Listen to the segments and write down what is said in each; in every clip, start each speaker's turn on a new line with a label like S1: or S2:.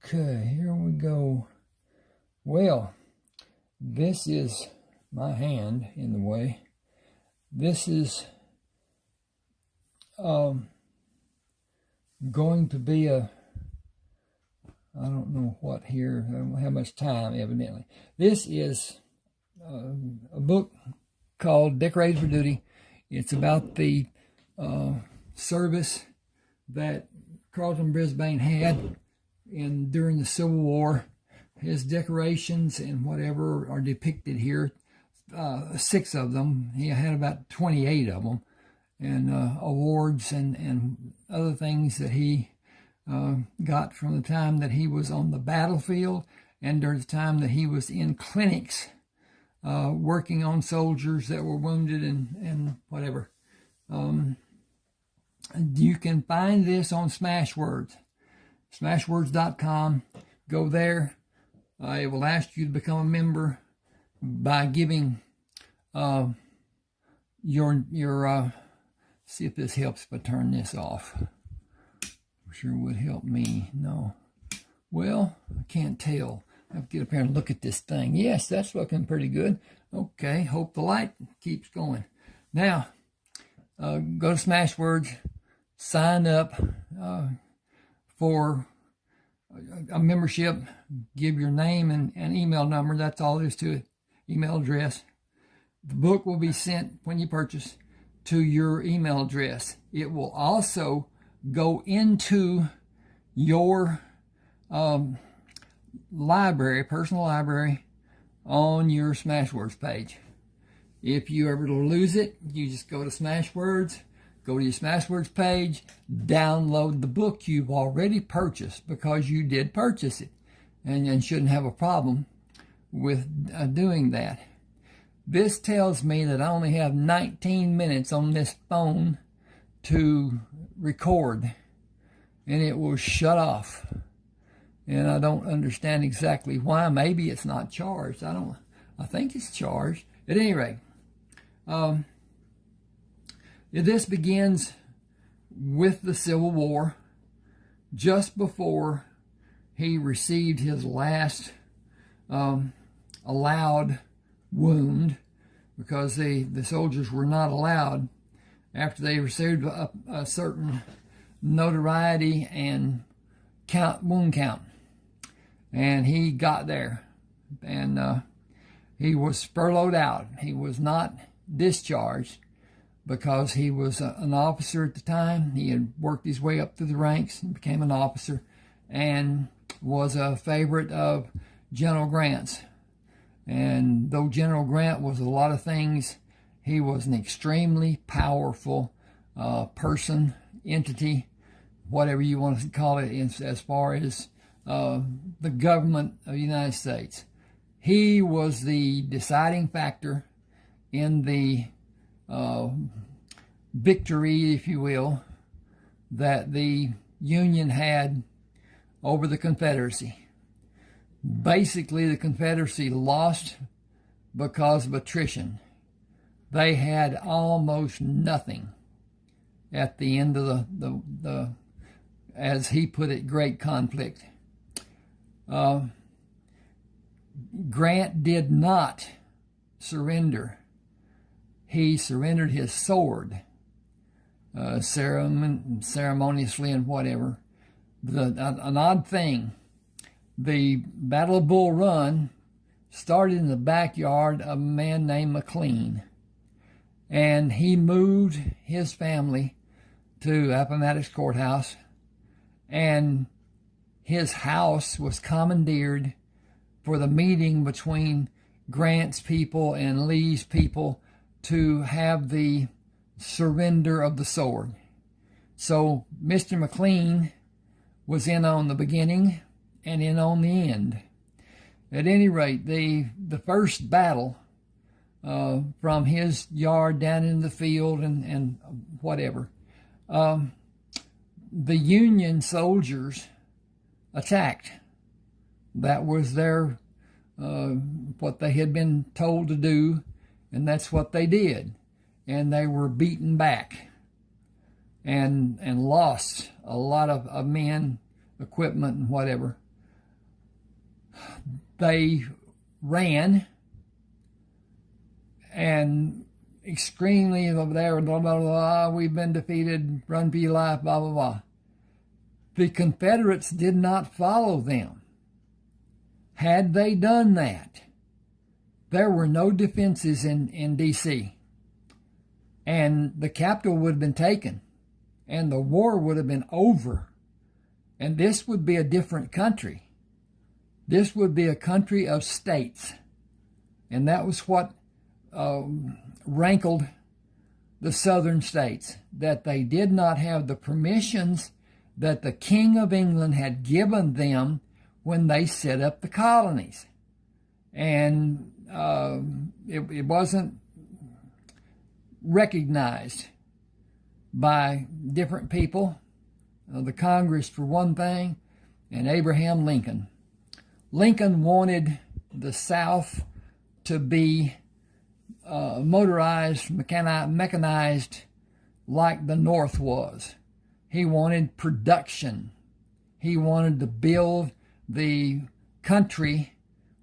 S1: Okay, here we go. Well, this is my hand in the way. This is going to be I don't know what here. I don't have much time, evidently. This is a book called Decorated for Duty. It's about the service that Carlton Brisbane had during the Civil War. His decorations and whatever are depicted here. 6 of them. He had about 28 of them, and awards and other things that he got from the time that he was on the battlefield and during the time that he was in clinics working on soldiers that were wounded and whatever. You can find this on Smashwords, smashwords.com. Go there. It will ask you to become a member by giving your see if this helps if I turn this off. Sure would help me. No. Well, I can't tell. I have to get up here and look at this thing. Yes, that's looking pretty good. Okay, hope the light keeps going. Now, go to Smashwords, sign up for a membership, give your name and email number. That's all there is to it. Email address. The book will be sent when you purchase to your email address. It will also go into your library, personal library, on your Smashwords page. If you ever lose it, you just go to Smashwords, go to your Smashwords page, download the book you've already purchased, because you did purchase it, and shouldn't have a problem with doing that. This tells me that I only have 19 minutes on this phone to record, and it will shut off. And I don't understand exactly why. Maybe it's not charged. I think it's charged. At any rate, this begins with the Civil War, just before he received his last allowed wound, because the soldiers were not allowed, after they received a certain notoriety and wound count. And he got there, and he was furloughed out. He was not discharged, because he was an officer at the time. He had worked his way up through the ranks and became an officer, and was a favorite of General Grant's. And though General Grant was a lot of things, he was an extremely powerful person, entity, whatever you want to call it, as far as the government of the United States. He was the deciding factor in the victory, if you will, that the Union had over the Confederacy. Basically, the Confederacy lost because of attrition. They had almost nothing at the end of the as he put it, great conflict. Grant did not surrender. He surrendered his sword, ceremoniously and whatever. An odd thing, the Battle of Bull Run started in the backyard of a man named McLean, and he moved his family to Appomattox Courthouse, and his house was commandeered for the meeting between Grant's people and Lee's people to have the surrender of the sword. So Mr. McLean was in on the beginning and in on the end. At any rate, the first battle, from his yard down in the field and whatever, the Union soldiers attacked. That was their what they had been told to do, and that's what they did. And they were beaten back and lost a lot of men, equipment, and whatever. they ran and extremely over there, blah, blah, blah, we've been defeated, run for your life, blah, blah, blah. The Confederates did not follow them. Had they done that, there were no defenses in D.C. And the capital would have been taken, and the war would have been over. And this would be a different country. This would be a country of states. And that was what rankled the southern states, that they did not have the permissions that the King of England had given them when they set up the colonies. And it wasn't recognized by different people, the Congress for one thing, and Abraham Lincoln. Lincoln wanted the South to be motorized, mechanized like the North was. He wanted production. He wanted to build the country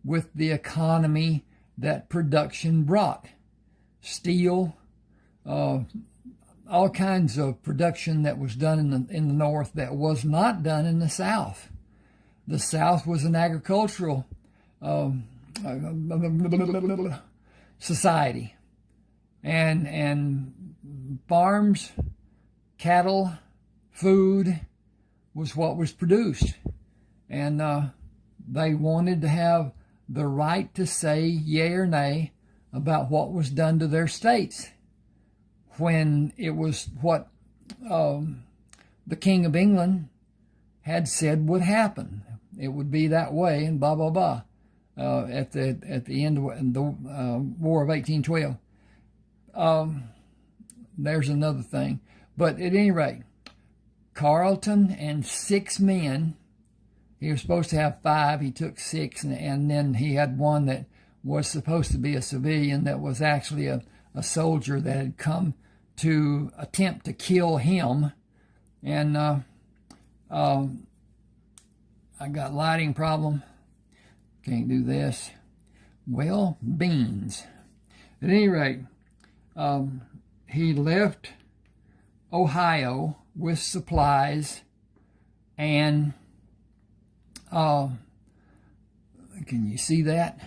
S1: with the economy that production brought. Steel, all kinds of production that was done in the North that was not done in the South. The South was an agricultural society, and farms, cattle, food was what was produced, and they wanted to have the right to say yea or nay about what was done to their states when it was what the King of England had said would happen. It would be that way, and blah blah blah. At the end of the War of 1812. There's another thing, but at any rate, Carleton and 6 men. He was supposed to have 5. He took 6, and then he had one that was supposed to be a civilian that was actually a soldier that had come to attempt to kill him. And I got lighting problem. Can't do this. Well, beans. At any rate, he left Ohio with supplies, and can you see that?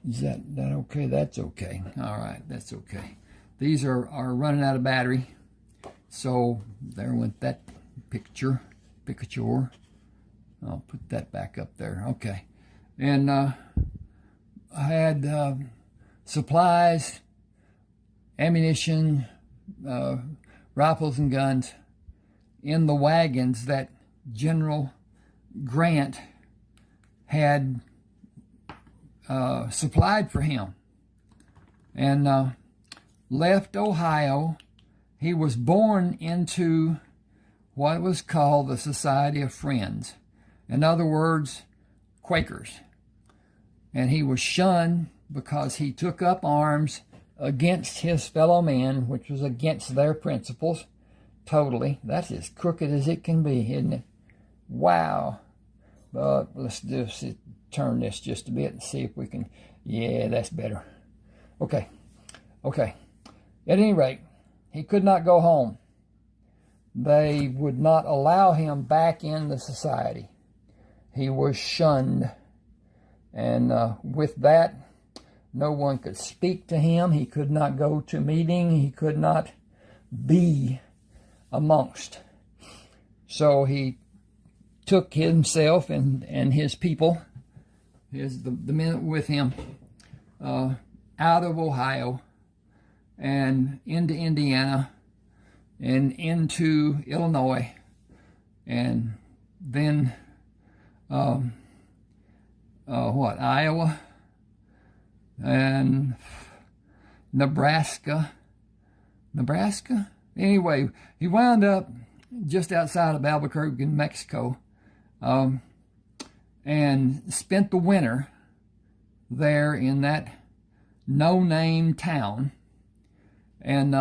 S1: Is that okay? That's okay. All right, that's okay. These are running out of battery, so there went that picture. I'll put that back up there. Okay. And I had supplies, ammunition, rifles and guns in the wagons that General Grant had supplied for him, and left Ohio. He was born into what was called the Society of Friends. In other words, Quakers. And he was shunned because he took up arms against his fellow men, which was against their principles totally. That's as crooked as it can be, isn't it? Wow. But let's just turn this just a bit and see if we can. Yeah, that's better. Okay. At any rate, he could not go home. They would not allow him back in the society. He was shunned. And with that, no one could speak to him. He could not go to meeting. He could not be amongst. So he took himself and his people, the men with him, out of Ohio and into Indiana and into Illinois, and then Iowa and Nebraska. Anyway, he wound up just outside of Albuquerque, in Mexico, and spent the winter there in that no-name town. And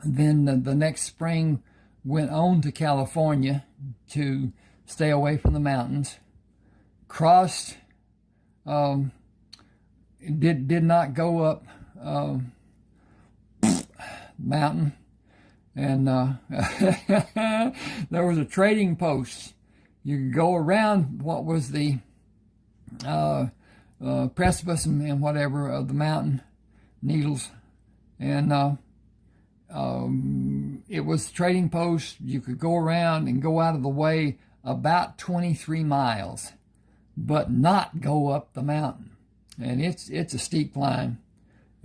S1: then the next spring went on to California to stay away from the mountains, crossed, did not go up mountain, and there was a trading post. You could go around what was the precipice and whatever of the mountain, Needles, and it was trading post. You could go around and go out of the way about 23 miles, but not go up the mountain. And it's a steep climb.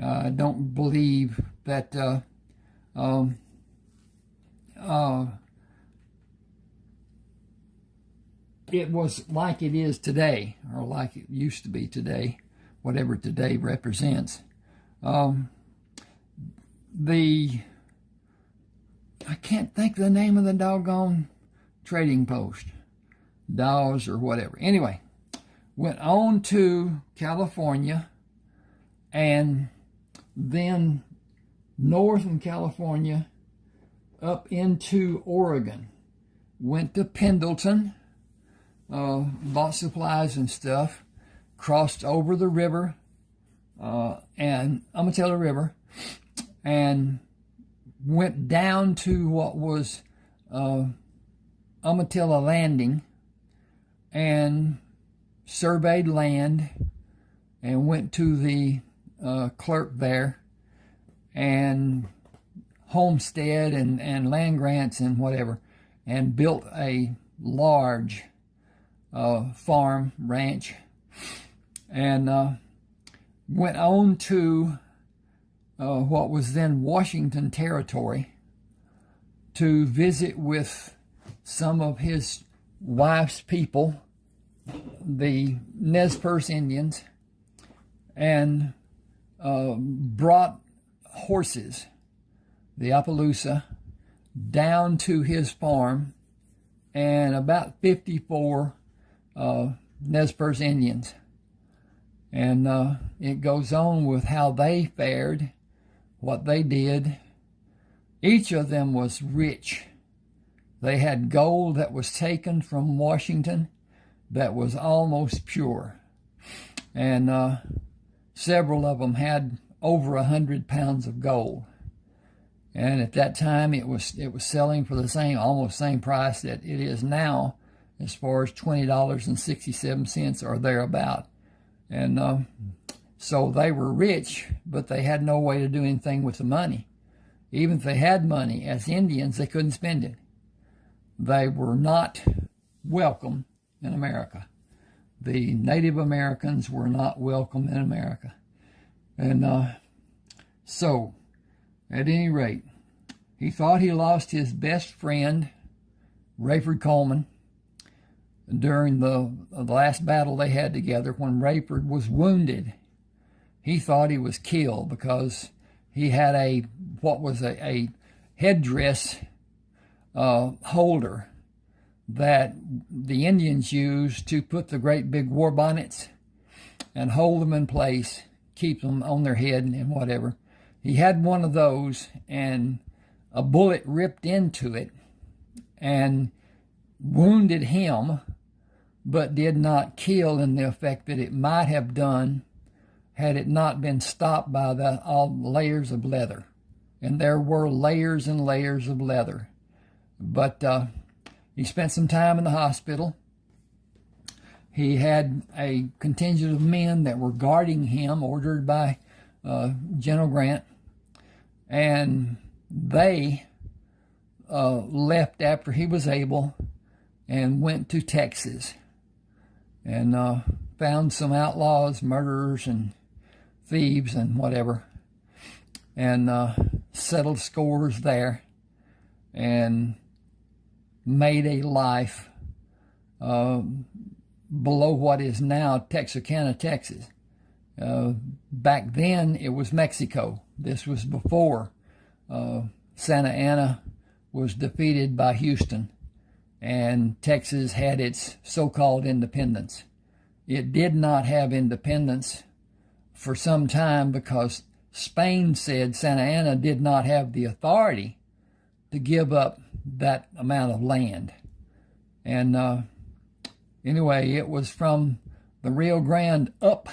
S1: I don't believe that it was like it is today, or like it used to be today, whatever today represents. I can't think of the name of the doggone trading post, Dawes or whatever. Anyway, went on to California, and then north in California up into Oregon. Went to Pendleton, bought supplies and stuff, crossed over the river, and Umatilla River, and went down to what was Umatilla Landing, and surveyed land, and went to the clerk there, and homestead and land grants and whatever, and built a large farm ranch, and went on to what was then Washington Territory to visit with some of his wife's people, the Nez Perce Indians, and brought horses, the Appaloosa, down to his farm, and about 54 Nez Perce Indians. And it goes on with how they fared, what they did. Each of them was rich. They had gold that was taken from Washington that was almost pure. And several of them had over 100 pounds of gold. And at that time, it was selling for the almost same price that it is now, as far as $20.67 or thereabout. And so they were rich, but they had no way to do anything with the money. Even if they had money, as Indians, they couldn't spend it. They were not welcome in America. The Native Americans were not welcome in America. And so, at any rate, he thought he lost his best friend, Rayford Coleman, during the last battle they had together. When Rayford was wounded, he thought he was killed because he had a headdress holder that the Indians used to put the great big war bonnets and hold them in place, keep them on their head and whatever. He had one of those, and a bullet ripped into it and wounded him, but did not kill in the effect that it might have done had it not been stopped by all the layers of leather. And there were layers and layers of leather. But he spent some time in the hospital. He had a contingent of men that were guarding him, ordered by General Grant. And they left after he was able and went to Texas, and found some outlaws, murderers and thieves and whatever, and settled scores there, and made a life below what is now Texarkana, Texas. Back then it was Mexico. This was before Santa Anna was defeated by Houston, and Texas had its so-called independence. It did not have independence for some time because Spain said Santa Anna did not have the authority to give up that amount of land. And Anyway, it was from the Rio Grande up.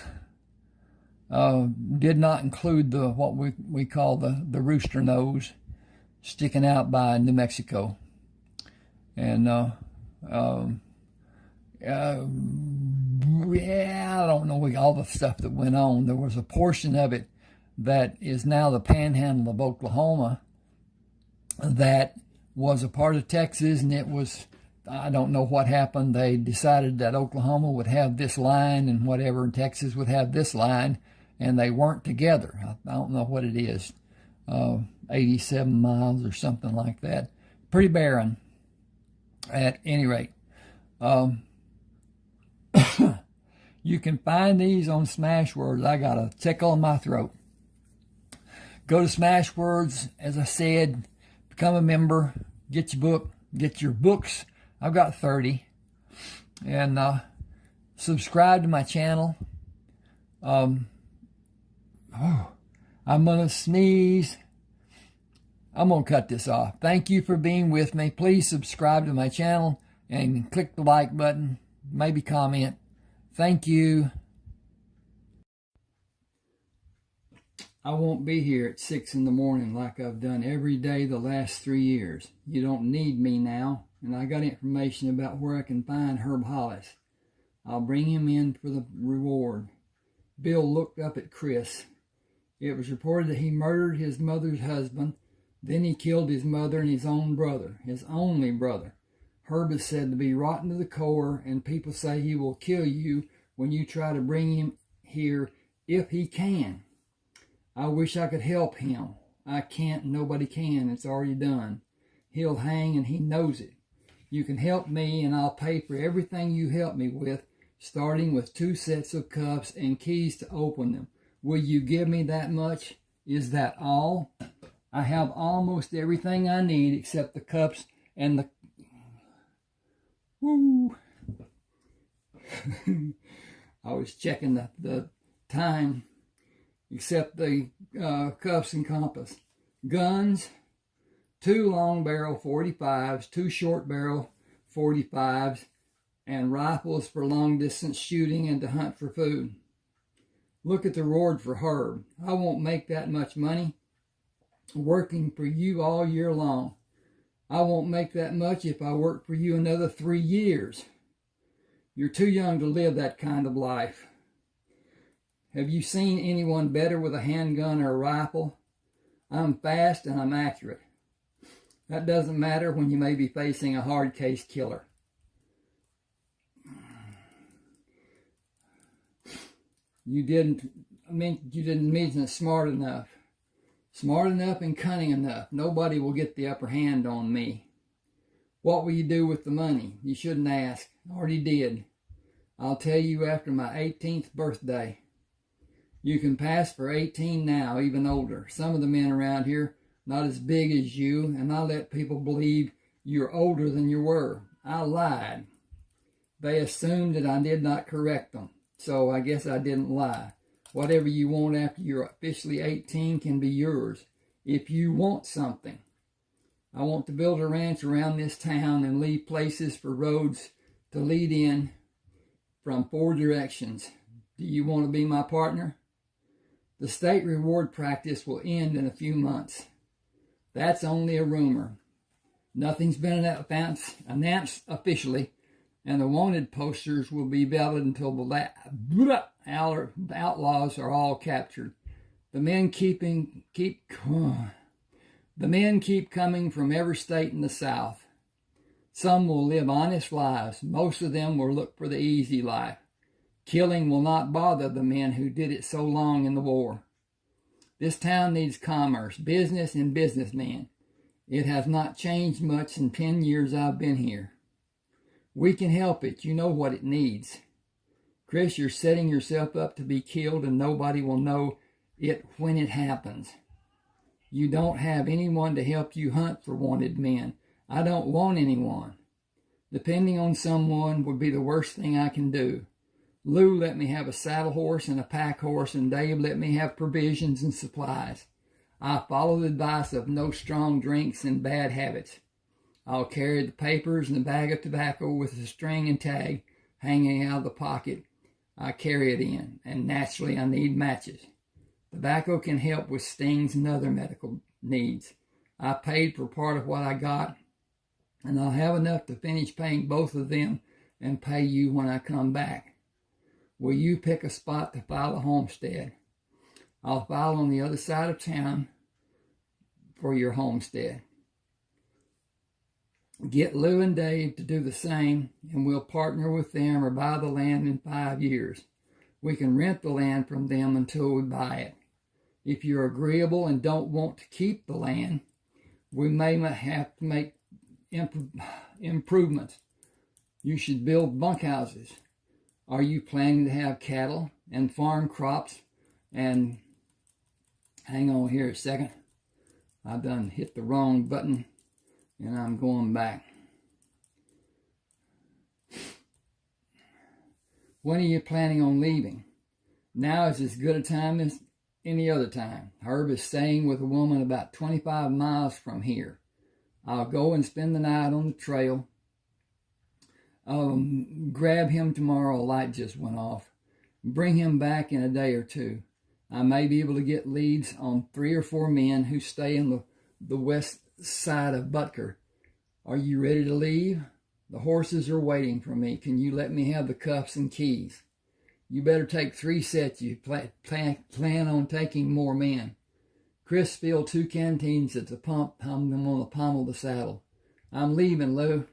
S1: Did not include the what we call the rooster nose sticking out by New Mexico. And yeah, I don't know all the stuff that went on. There was a portion of it that is now the panhandle of Oklahoma that was a part of Texas, and it was, I don't know what happened. They decided that Oklahoma would have this line and whatever, and Texas would have this line, and they weren't together. I don't know what it is, 87 miles or something like that. Pretty barren at any rate. You can find these on Smashwords. I got a tickle in my throat. Go to Smashwords, as I said, become a member, get your books. I've got 30. And subscribe to my channel. I'm going to sneeze. I'm going to cut this off. Thank you for being with me. Please subscribe to my channel and click the like button. Maybe comment. Thank you. I won't be here at 6 in the morning like I've done every day the last 3 years. You don't need me now. And I got information about where I can find Herb Hollis. I'll bring him in for the reward. Bill looked up at Chris. It was reported that he murdered his mother's husband. Then he killed his mother and his own brother, his only brother. Herb is said to be rotten to the core, and people say he will kill you when you try to bring him here if he can. I wish I could help him. I can't. Nobody can. It's already done. He'll hang, and he knows it. You can help me, and I'll pay for everything you help me with, starting with 2 sets of cuffs and keys to open them. Will you give me that much? Is that all? I have almost everything I need except the cups and the... Woo! I was checking the time, except the cuffs and compass. Guns, 2 long barrel 45s, 2 short barrel 45s, and rifles for long distance shooting and to hunt for food. Look at the reward for Herb. I won't make that much money working for you all year long. I won't make that much if I work for you another 3 years. You're too young to live that kind of life. Have you seen anyone better with a handgun or a rifle? I'm fast and I'm accurate. That doesn't matter when you may be facing a hard case killer. You didn't mention smart enough. Smart enough and cunning enough. Nobody will get the upper hand on me. What will you do with the money? You shouldn't ask. I already did. I'll tell you after my 18th birthday. You can pass for 18 now, even older. Some of the men around here, not as big as you, and I let people believe you're older than you were. I lied. They assumed that I did not correct them, so I guess I didn't lie. Whatever you want after you're officially 18 can be yours, if you want something. I want to build a ranch around this town and leave places for roads to lead in from 4 directions. Do you want to be my partner? The state reward practice will end in a few months. That's only a rumor. Nothing's been announced officially, and the wanted posters will be valid until the outlaws are all captured. The men keep coming from every state in the South. Some will live honest lives. Most of them will look for the easy life. Killing will not bother the men who did it so long in the war. This town needs commerce, business, and businessmen. It has not changed much in 10 years I've been here. We can help it. You know what it needs. Chris, you're setting yourself up to be killed, and nobody will know it when it happens. You don't have anyone to help you hunt for wanted men. I don't want anyone. Depending on someone would be the worst thing I can do. Lou let me have a saddle horse and a pack horse, and Dave let me have provisions and supplies. I follow the advice of no strong drinks and bad habits. I'll carry the papers and a bag of tobacco with a string and tag hanging out of the pocket I carry it in, and naturally I need matches. Tobacco can help with stings and other medical needs. I paid for part of what I got, and I'll have enough to finish paying both of them and pay you when I come back. Will you pick a spot to file a homestead? I'll file on the other side of town for your homestead. Get Lou and Dave to do the same, and we'll partner with them or buy the land in 5 years. We can rent the land from them until we buy it. If you're agreeable and don't want to keep the land, we may have to make improvements. You should build bunkhouses. Are you planning to have cattle and farm crops? And hang on here a second. I've done hit the wrong button and I'm going back. When are you planning on leaving? Now is as good a time as any other time. Herb is staying with a woman about 25 miles from here. I'll go and spend the night on the trail. Grab him tomorrow. A light just went off. Bring him back in a day or two. I may be able to get leads on 3 or 4 men who stay in the west side of Butker. Are you ready to leave? The horses are waiting for me. Can you let me have the cuffs and keys? You better take 3 sets. You plan on taking more men. Chris filled 2 canteens at the pump, hung them on the pommel of the saddle. I'm leaving, Lou.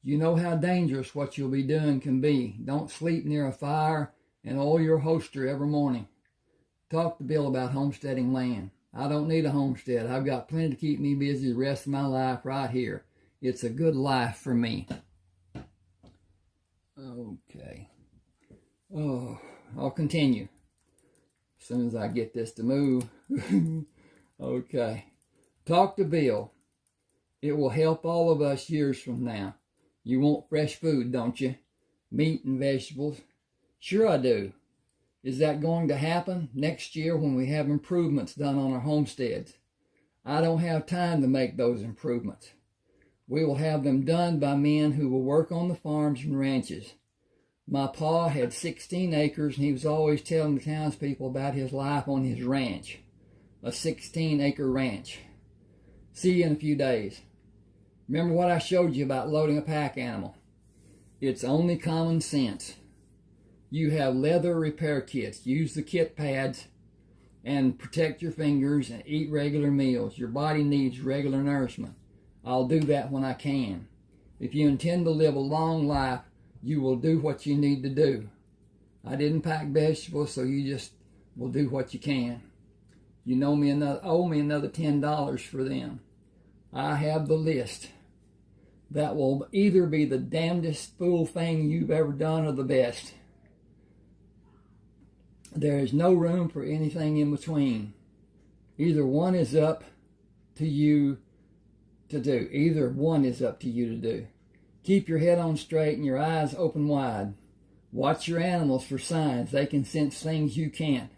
S1: You know how dangerous what you'll be doing can be. Don't sleep near a fire and oil your holster every morning. Talk to Bill about homesteading land. I don't need a homestead. I've got plenty to keep me busy the rest of my life right here. It's a good life for me. Okay. Oh, I'll continue as soon as I get this to move. Okay. Talk to Bill. It will help all of us years from now. You want fresh food, don't you? Meat and vegetables. Sure I do. Is that going to happen next year when we have improvements done on our homesteads? I don't have time to make those improvements. We will have them done by men who will work on the farms and ranches. My pa had 16 acres, and he was always telling the townspeople about his life on his ranch, a 16-acre ranch. See you in a few days. Remember what I showed you about loading a pack animal? It's only common sense. You have leather repair kits. Use the kit pads and protect your fingers and eat regular meals. Your body needs regular nourishment. I'll do that when I can. If you intend to live a long life, you will do what you need to do. I didn't pack vegetables, so you just will do what you can. You owe me another $10 for them. I have the list. That will either be the damnedest fool thing you've ever done or the best. There is no room for anything in between. Either one is up to you to do. Either one is up to you to do. Keep your head on straight and your eyes open wide. Watch your animals for signs. They can sense things you can't.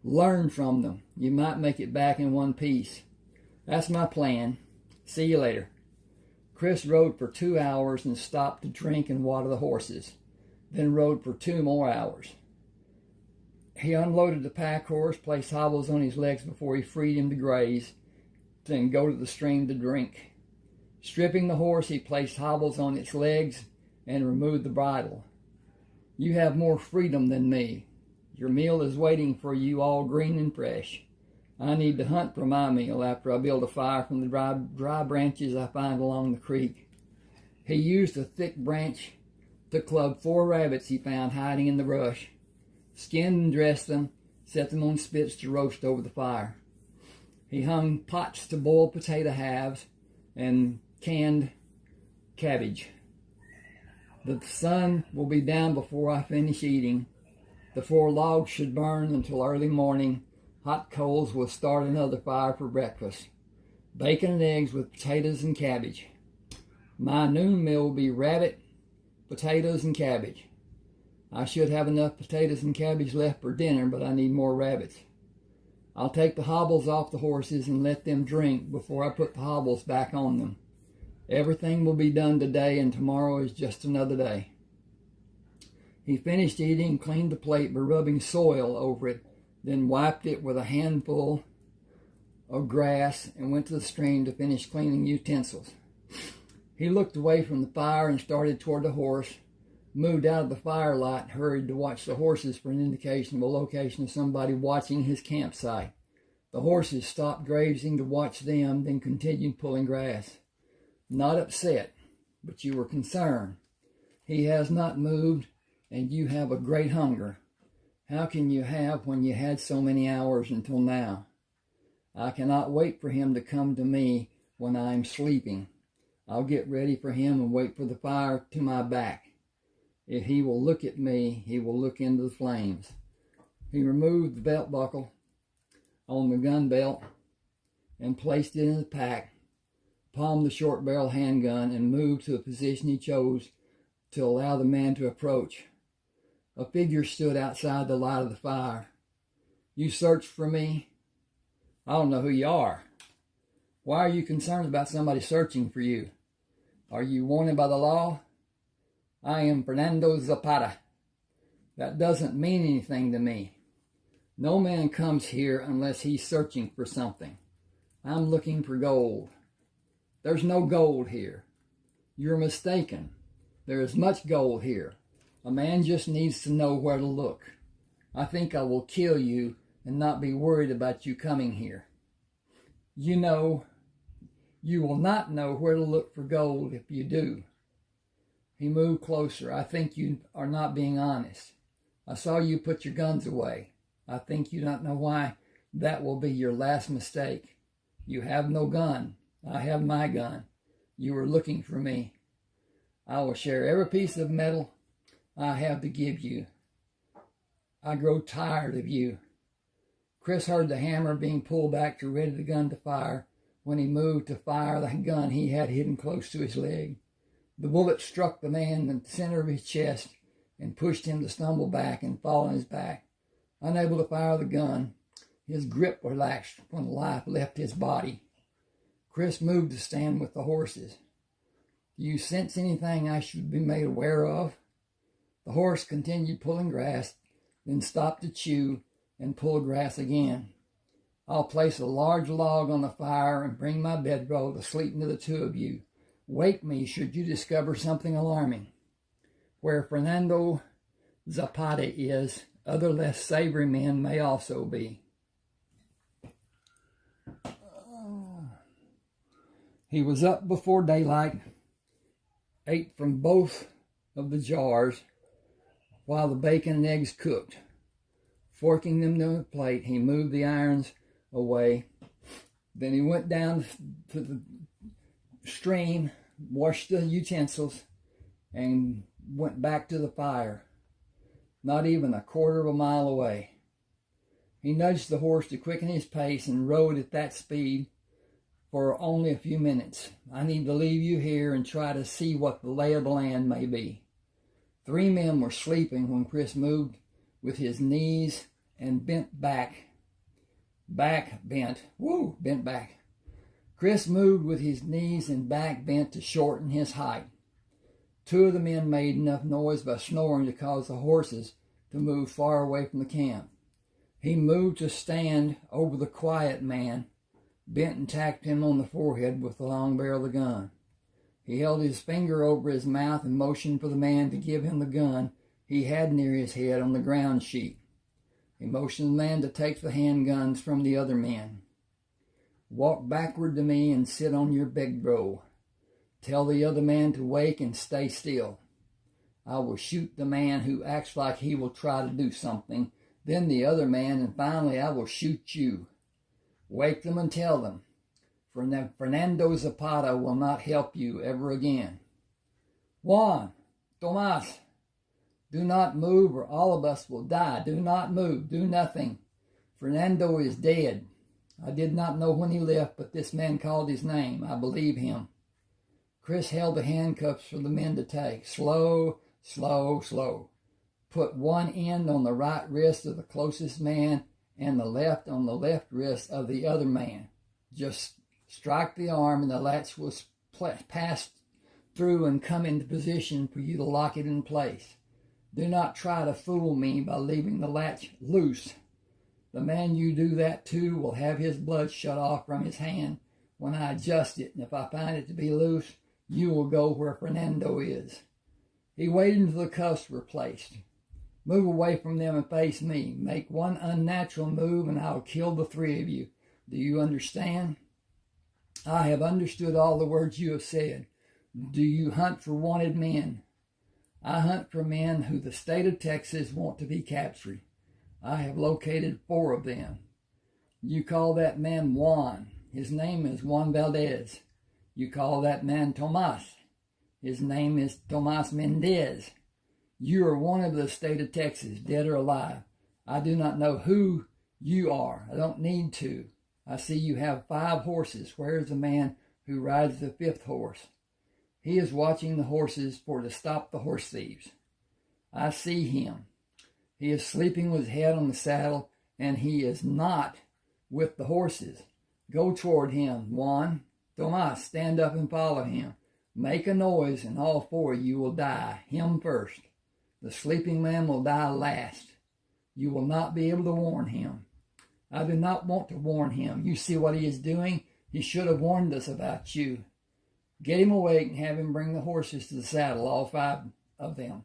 S1: Learn from them. You might make it back in one piece. That's my plan. See you later. Chris rode for 2 hours and stopped to drink and water the horses. Then rode for 2 more hours. He unloaded the pack horse, placed hobbles on his legs before he freed him to graze, then go to the stream to drink. Stripping the horse, he placed hobbles on its legs and removed the bridle. You have more freedom than me. Your meal is waiting for you, all green and fresh. I need to hunt for my meal after I build a fire from the dry branches I find along the creek. He used a thick branch to club 4 rabbits he found hiding in the brush, skinned and dressed them, set them on spits to roast over the fire. He hung pots to boil potato halves and canned cabbage. The sun will be down before I finish eating. The 4 logs should burn until early morning. Hot coals will start another fire for breakfast. Bacon and eggs with potatoes and cabbage. My noon meal will be rabbit, potatoes, and cabbage. I should have enough potatoes and cabbage left for dinner, but I need more rabbits. I'll take the hobbles off the horses and let them drink before I put the hobbles back on them. Everything will be done today, and tomorrow is just another day. He finished eating, cleaned the plate by rubbing soil over it, then wiped it with a handful of grass and went to the stream to finish cleaning utensils. He looked away from the fire and started toward the horse, moved out of the firelight, and hurried to watch the horses for an indication of a location of somebody watching his campsite. The horses stopped grazing to watch them, then continued pulling grass. Not upset, but you were concerned. He has not moved, and you have a great hunger. How can you have when you had so many hours until now? I cannot wait for him to come to me when I am sleeping. I'll get ready for him and wait for the fire to my back. If he will look at me, he will look into the flames. He removed the belt buckle on the gun belt and placed it in the pack, palmed the short barrel handgun, and moved to the position he chose to allow the man to approach. A figure stood outside the light of the fire. You searched for me? I don't know who you are. Why are you concerned about somebody searching for you? Are you wanted by the law? I am Fernando Zapata. That doesn't mean anything to me. No man comes here unless he's searching for something. I'm looking for gold. There's no gold here. You're mistaken. There is much gold here. A man just needs to know where to look. I think I will kill you and not be worried about you coming here. You will not know where to look for gold if you do. He moved closer. I think you are not being honest. I saw you put your guns away. I think you don't know why that will be your last mistake. You have no gun. I have my gun. You were looking for me. I will share every piece of metal I have to give you. I grow tired of you. Chris heard the hammer being pulled back to ready the gun to fire. When he moved to fire the gun he had hidden close to his leg. The bullet struck the man in the center of his chest and pushed him to stumble back and fall on his back. Unable to fire the gun, his grip relaxed when life left his body. Chris moved to stand with the horses. Do you sense anything I should be made aware of? The horse continued pulling grass, then stopped to chew and pull grass again. I'll place a large log on the fire and bring my bedroll to sleep into the two of you. Wake me should you discover something alarming. Where Fernando Zapata is, other less savory men may also be. He was up before daylight, ate from both of the jars while the bacon and eggs cooked. Forking them to a plate, he moved the irons away. Then he went down to the stream, washed the utensils, and went back to the fire, not even a quarter of a mile away. He nudged the horse to quicken his pace and rode at that speed for only a few minutes. I need to leave you here and try to see what the lay of the land may be. 3 men were sleeping when Chris moved with his knees and bent back. Bent back. Chris moved with his knees and back bent to shorten his height. 2 of the men made enough noise by snoring to cause the horses to move far away from the camp. He moved to stand over the quiet man, bent and tapped him on the forehead with the long barrel of the gun. He held his finger over his mouth and motioned for the man to give him the gun he had near his head on the ground sheet. He motioned the man to take the handguns from the other men. Walk backward to me and sit on your bedroll. Tell the other man to wake and stay still. I will shoot the man who acts like he will try to do something, then the other man, and finally I will shoot you. Wake them and tell them, Fernando Zapata will not help you ever again. Juan, Tomas, do not move or all of us will die. Do not move. Do nothing. Fernando is dead. I did not know when he left, but this man called his name. I believe him. Chris held the handcuffs for the men to take. Slow, slow, slow. Put one end on the right wrist of the closest man and the left on the left wrist of the other man. Just strike the arm and the latch will pass through and come into position for you to lock it in place. Do not try to fool me by leaving the latch loose. The man you do that to will have his blood shut off from his hand when I adjust it, and if I find it to be loose, you will go where Fernando is. He waited until the cuffs were placed. Move away from them and face me. Make one unnatural move and I will kill the three of you. Do you understand? I have understood all the words you have said. Do you hunt for wanted men? I hunt for men who the state of Texas want to be captured. I have located 4 of them. You call that man Juan. His name is Juan Valdez. You call that man Tomas. His name is Tomas Mendez. You are one of the state of Texas, dead or alive. I do not know who you are. I don't need to. I see you have 5 horses. Where is the man who rides the 5th horse? He is watching the horses for to stop the horse thieves. I see him. He is sleeping with his head on the saddle, and he is not with the horses. Go toward him, Juan. Tomas, stand up and follow him. Make a noise, and all 4 of you will die. Him first. The sleeping man will die last. You will not be able to warn him. I do not want to warn him. You see what he is doing? He should have warned us about you. Get him awake and have him bring the horses to the saddle, all 5 of them.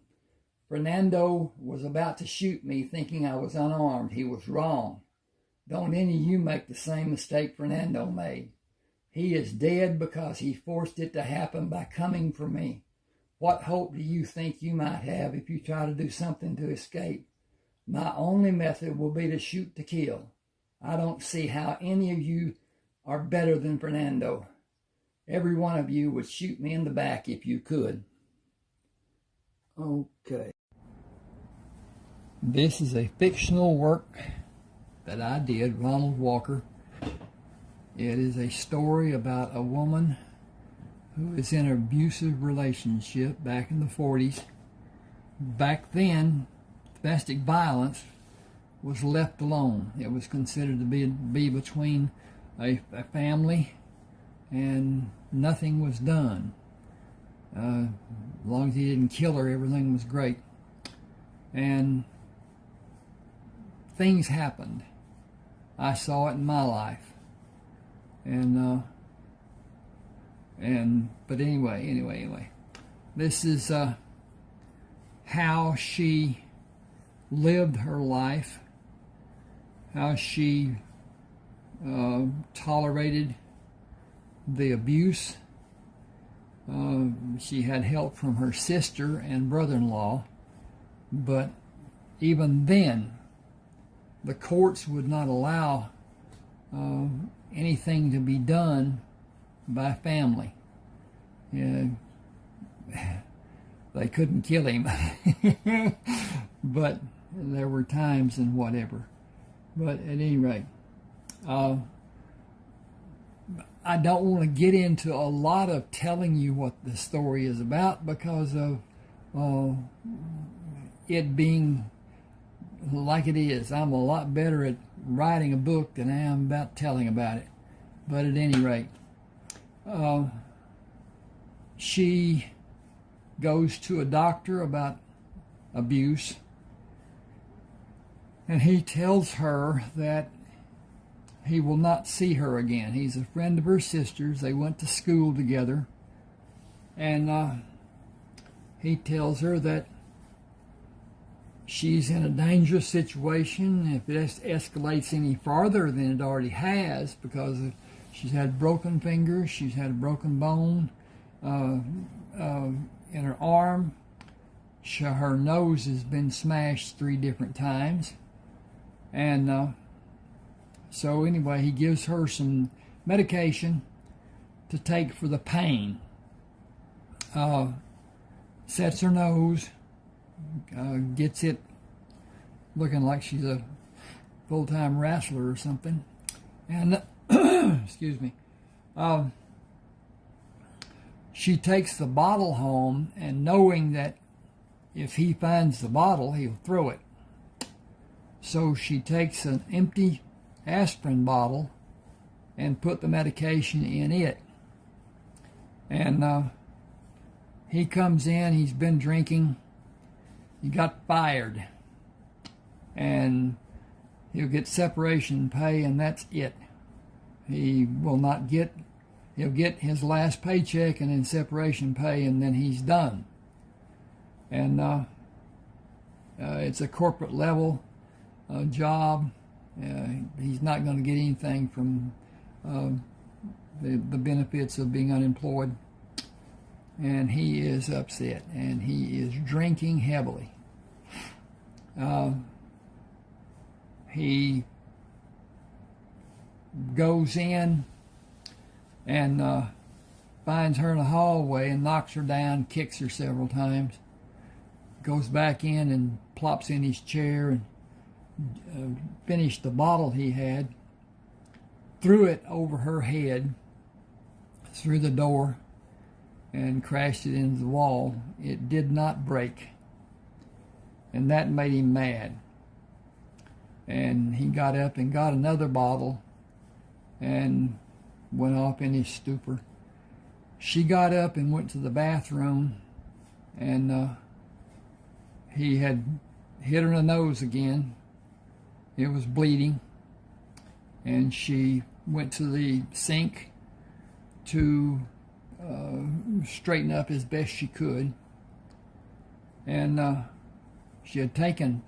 S1: Fernando was about to shoot me thinking I was unarmed. He was wrong. Don't any of you make the same mistake Fernando made. He is dead because he forced it to happen by coming for me. What hope do you think you might have if you try to do something to escape? My only method will be to shoot to kill. I don't see how any of you are better than Fernando. Every one of you would shoot me in the back if you could. Okay. This is a fictional work that I did, Ronald Walker. It is a story about a woman who is in an abusive relationship back in the 40s. Back then, domestic violence was left alone. It was considered to be between a family, and nothing was done. As long as he didn't kill her, everything was great. And things happened. I saw it in my life. But anyway. This is how she lived her life, how she tolerated the abuse. She had help from her sister and brother-in-law, but even then, the courts would not allow anything to be done by family. They couldn't kill him, but there were times and whatever. But at any rate, I don't want to get into a lot of telling you what the story is about because of it being like it is. I'm a lot better at writing a book than I am about telling about it. But at any rate, she goes to a doctor about abuse, and he tells her that he will not see her again. He's a friend of her sister's. They went to school together, and he tells her that she's in a dangerous situation. If it escalates any farther than it already has, because she's had broken fingers, she's had a broken bone in her arm, her nose has been smashed 3 different times, and so anyway, he gives her some medication to take for the pain. Sets her nose, gets it looking like she's a full-time wrestler or something, and excuse me, she takes the bottle home, and knowing that if he finds the bottle, he'll throw it. So she takes an empty aspirin bottle and put the medication in it. And he comes in, he's been drinking, he got fired, and he'll get separation pay, and that's it. He will not get, he'll get his last paycheck and then separation pay, and then he's done. And it's a corporate level job. He's not going to get anything from the benefits of being unemployed. And he is upset, and he is drinking heavily. He goes in and finds her in the hallway and knocks her down, kicks her several times. Goes back in and plops in his chair and finished the bottle he had, threw it over her head through the door, and crashed it into the wall. It did not break, and that made him mad. And he got up and got another bottle and went off in his stupor. She got up and went to the bathroom, and he had hit her in the nose again. It was bleeding, and she went to the sink to straighten up as best she could. And she had taken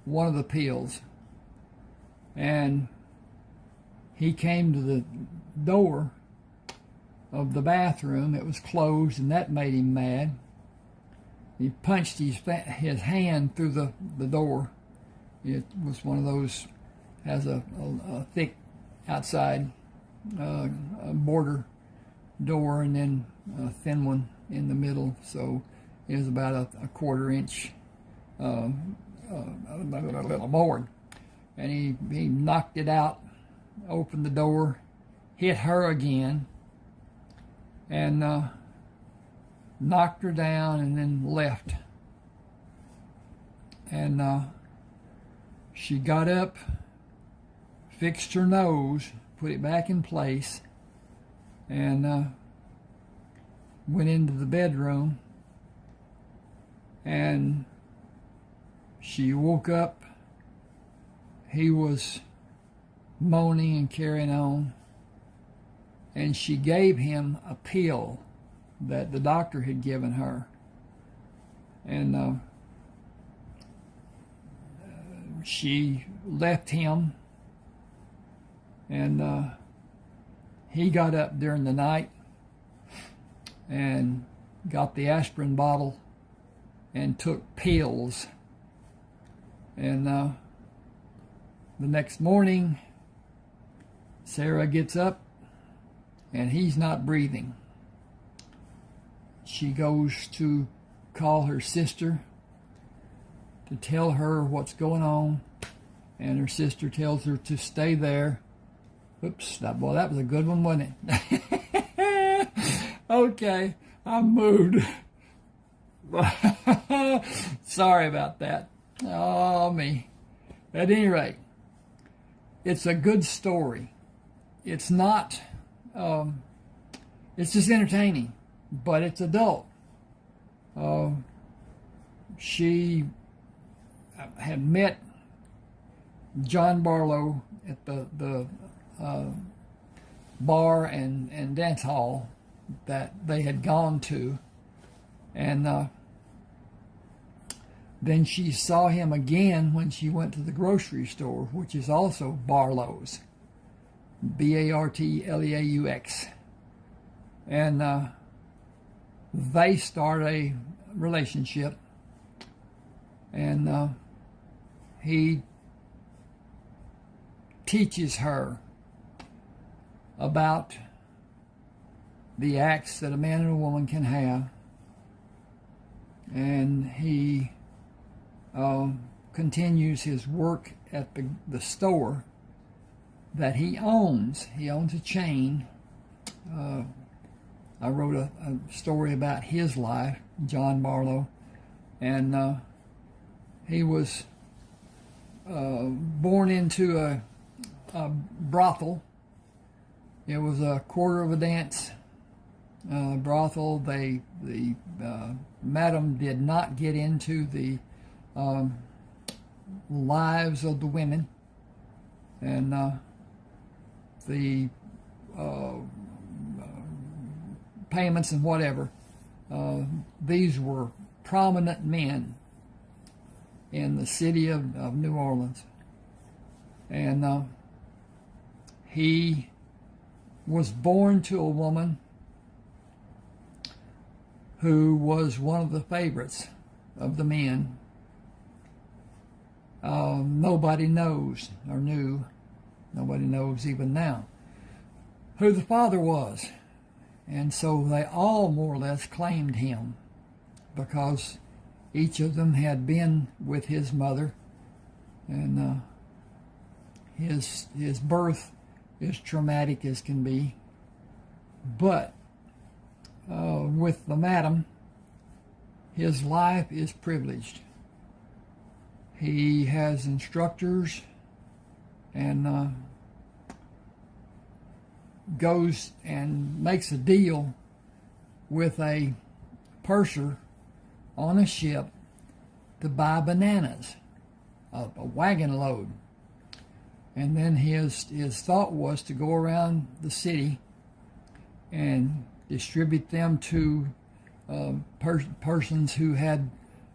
S1: one of the pills, and he came to the door of the bathroom. It was closed, and that made him mad. He punched his hand through the door. It was one of those, has a thick outside border door, and then a thin one in the middle, so it was about a quarter-inch board. And he knocked it out, opened the door, hit her again, and knocked her down, and then left. And she got up, fixed her nose, put it back in place, and went into the bedroom. And she woke up. He was moaning and carrying on. And she gave him a pill that the doctor had given her. And she left him. And he got up during the night and got the aspirin bottle and took pills. And the next morning, Sarah gets up and he's not breathing. She goes to call her sister to tell her what's going on, and her sister tells her to stay there. Oops, that was a good one, wasn't it? Okay, I moved. Sorry about that. Oh, me. At any rate, it's a good story. It's not, it's just entertaining, but it's adult. She had met John Barlow at the bar and dance hall that they had gone to, and then she saw him again when she went to the grocery store, which is also Barlow's, Bartleaux, and they start a relationship, and he teaches her about the acts that a man and a woman can have, and he continues his work at the store that he owns. He owns a chain. I wrote a story about his life, John Barlow, and he was born into a brothel. It was a quarter of a dance brothel. The madam did not get into the lives of the women and the payments and whatever. These were prominent men in the city of New Orleans. And he was born to a woman who was one of the favorites of the men. Nobody knows or knew, nobody knows even now, who the father was. And so they all more or less claimed him because each of them had been with his mother, and his birth is traumatic as can be. But with the madam, his life is privileged. He has instructors and goes and makes a deal with a purser on a ship to buy bananas, a wagon load. And then his thought was to go around the city and distribute them to persons who had,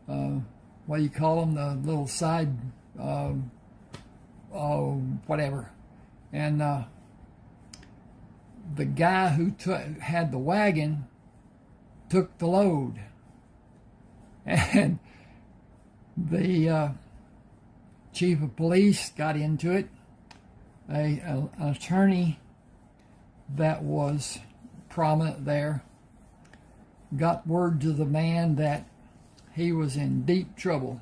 S1: what do you call them, the little side, whatever. And the guy who had the wagon took the load. And the chief of police got into it. An attorney that was prominent there got word to the man that he was in deep trouble.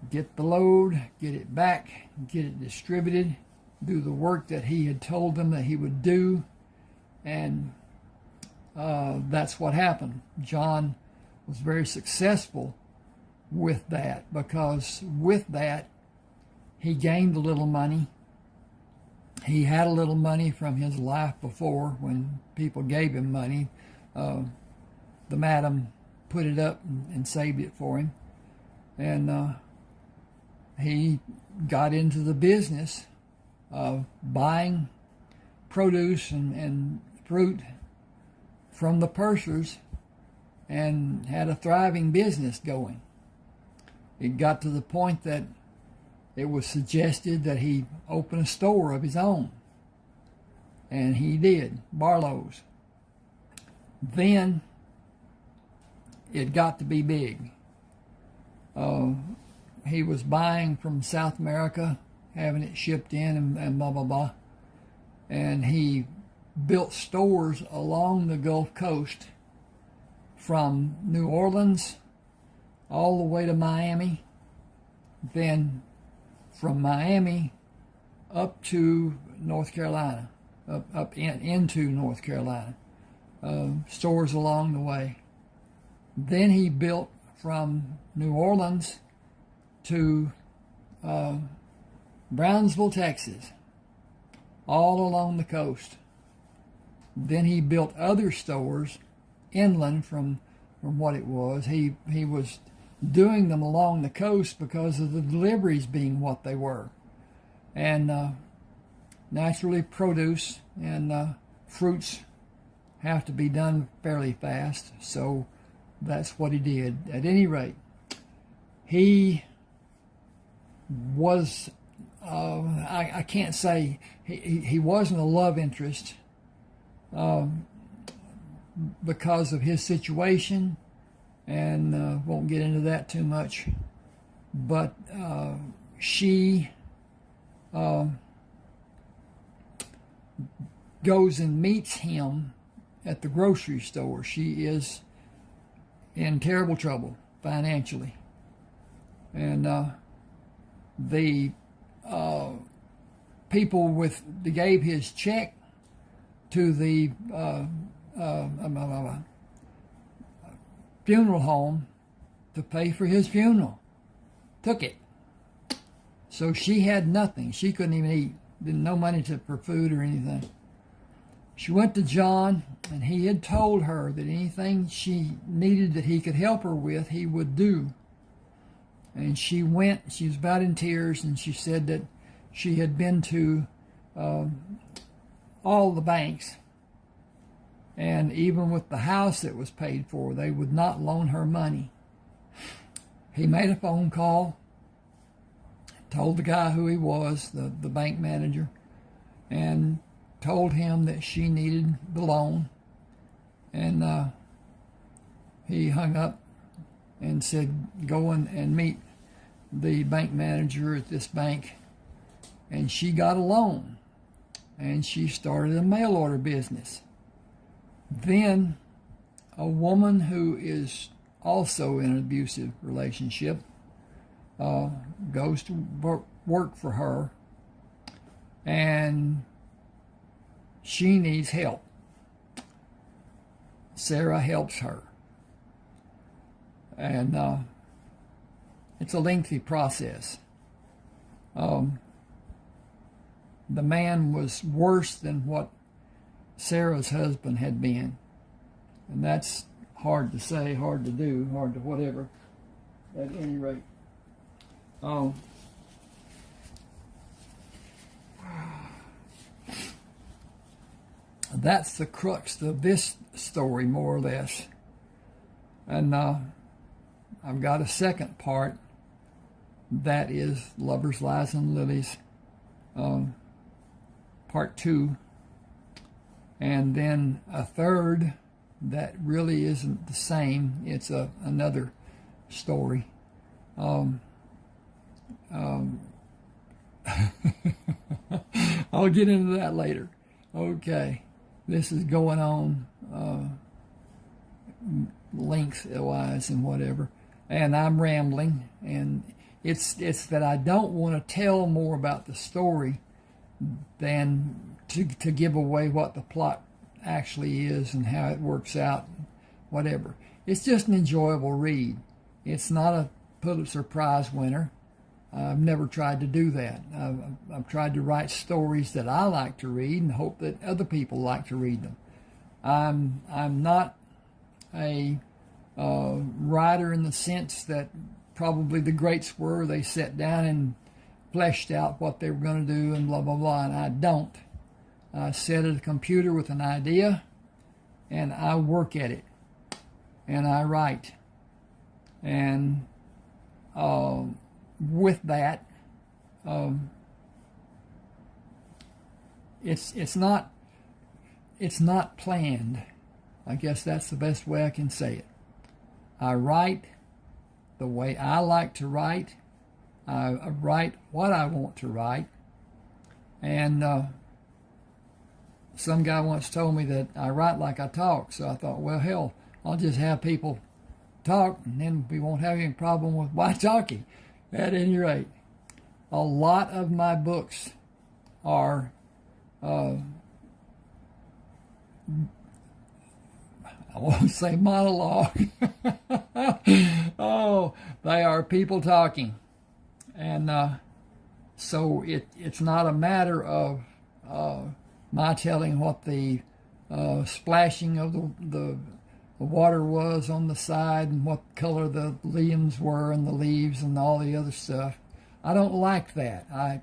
S1: Get the load, get it back, get it distributed, do the work that he had told them that he would do, and that's what happened. John was very successful with that, because with that he gained a little money. He had a little money from his life before when people gave him money. The madam put it up and saved it for him, and he got into the business of buying produce and fruit from the pursers and had a thriving business going. It got to the point that it was suggested that he open a store of his own. And he did, Barlow's. Then it got to be big. He was buying from South America, having it shipped in and blah, blah, blah. And he built stores along the Gulf Coast from New Orleans all the way to Miami. Then from Miami up to North Carolina, into North Carolina, stores along the way. Then he built from New Orleans to Brownsville, Texas, all along the coast. Then he built other stores inland from what it was. He was doing them along the coast because of the deliveries being what they were. And naturally produce and fruits have to be done fairly fast, so that's what he did. At any rate, he was, I can't say, he wasn't a love interest because of his situation, and won't get into that too much, but she goes and meets him at the grocery store. She is in terrible trouble financially, and the people that gave his check to the funeral home to pay for his funeral took it. So she had nothing. She couldn't even eat. No money for food or anything. She went to John, and he had told her that anything she needed that he could help her with, he would do. And she went, she was about in tears, and she said that she had been to all the banks, and even with the house that was paid for, they would not loan her money. He made a phone call, told the guy who he was, the bank manager, and told him that she needed the loan. And he hung up and said, go and meet the bank manager at this bank. And she got a loan, and she started a mail order business. Then a woman who is also in an abusive relationship goes to work for her, and she needs help. Sarah helps her, and it's a lengthy process. The man was worse than what Sarah's husband had been, and that's hard to say, hard to do, hard to whatever. At any rate, that's the crux of this story, more or less. And I've got a second part that is Lovers, Lies, and Lilies, part 2. And then a third that really isn't the same. It's another story. I'll get into that later. Okay, this is going on length-wise and whatever, and I'm rambling, and it's that I don't want to tell more about the story than to give away what the plot actually is and how it works out, whatever. It's just an enjoyable read. It's not a Pulitzer Prize winner. I've never tried to do that. I've tried to write stories that I like to read and hope that other people like to read them. I'm not a writer in the sense that probably the greats were. They sat down and fleshed out what they were going to do and blah, blah, blah, and I don't. I sit at a computer with an idea, and I work at it, and I write. And with that, it's not planned. I guess that's the best way I can say it. I write the way I like to write. I write what I want to write. And some guy once told me that I write like I talk. So I thought, well, hell, I'll just have people talk, and then we won't have any problem with my talking. At any rate, a lot of my books are I won't say monologue. Oh, they are people talking. And so it's not a matter of my telling what the splashing of the water was on the side and what color the limbs were and the leaves and all the other stuff. I don't like that. I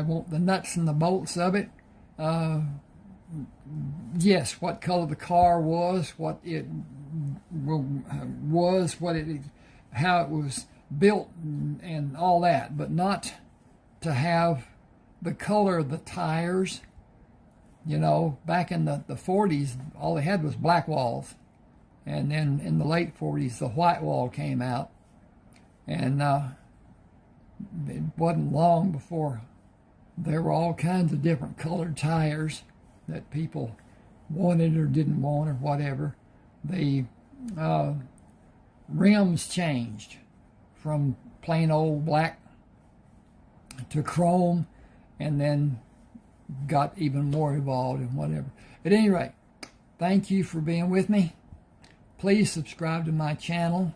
S1: want the nuts and the bolts of it. Yes, what color the car was, what it was, how it was built, and all that, but not to have the color of the tires. You know, back in the 40s, all they had was black walls. And then in the late 40s, the white wall came out. And it wasn't long before there were all kinds of different colored tires that people wanted or didn't want or whatever. The rims changed from plain old black to chrome, and then got even more involved in whatever. At any rate, thank you for being with me. Please subscribe to my channel.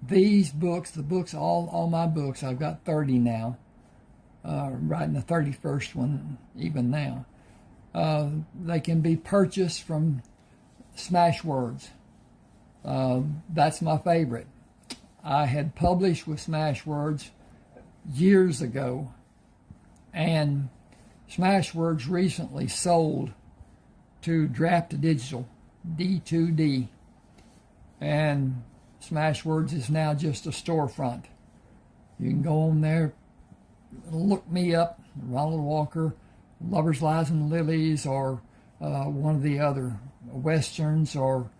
S1: These books, all my books, I've got 30 now, writing the 31st one even now. They can be purchased from Smashwords. That's my favorite. I had published with Smashwords years ago, and Smashwords recently sold to Draft Digital, D2D, and Smashwords is now just a storefront. You can go on there, look me up, Ronald Walker, Lovers, Lies, and Lilies, or one of the other Westerns, or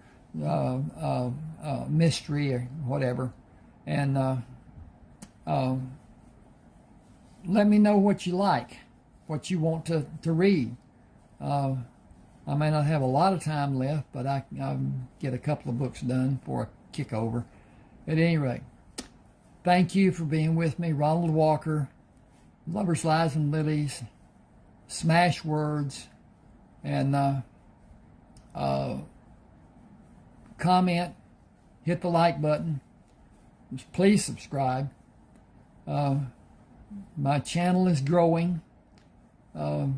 S1: mystery, or whatever, and let me know what you like, what you want to read. I may not have a lot of time left, but I get a couple of books done for a kick over. At any rate, thank you for being with me. Ronald Walker, Lovers, Lies, and Lilies, Smashwords, and comment, hit the like button. Please subscribe. My channel is growing. I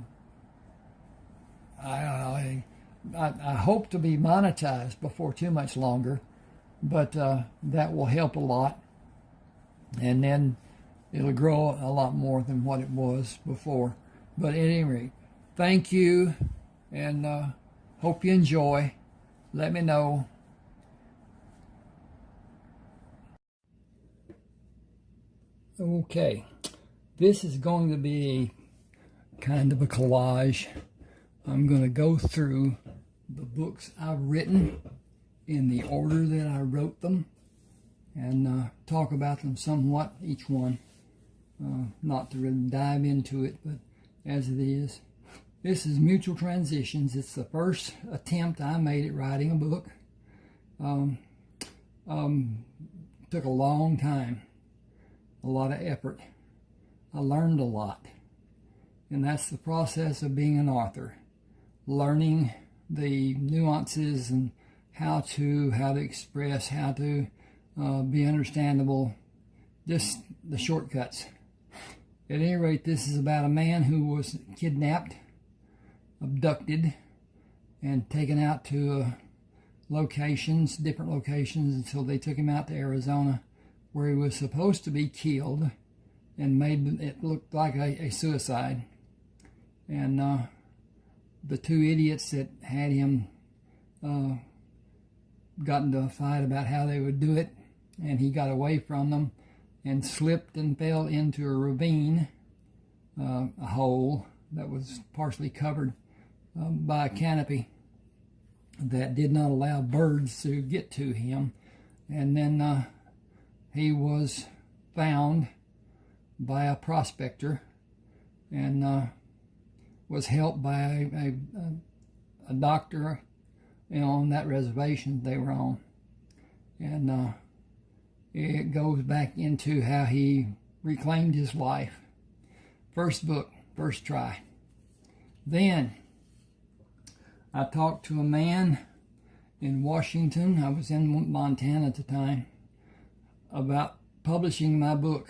S1: hope to be monetized before too much longer, but that will help a lot, and then it'll grow a lot more than what it was before. But at any rate, thank you, and hope you enjoy. Let me know. Okay, this is going to be kind of a collage. I'm going to go through the books I've written in the order that I wrote them, and talk about them somewhat, each one. Not to really dive into it, but as it is. This is Mutual Transitions. It's the first attempt I made at writing a book. Took a long time, a lot of effort. I learned a lot, and that's the process of being an author. Learning the nuances and how to express, how to be understandable, just the shortcuts. At any rate, this is about a man who was kidnapped, abducted, and taken out to locations, different locations, until they took him out to Arizona, where he was supposed to be killed, and made it look like a suicide. And the two idiots that had him got into a fight about how they would do it, and he got away from them and slipped and fell into a ravine, a hole that was partially covered by a canopy that did not allow birds to get to him. And then he was found by a prospector, and was helped by a doctor, on that reservation they were on. And it goes back into how he reclaimed his life. First book, first try. Then I talked to a man in Washington, I was in Montana at the time, about publishing my book,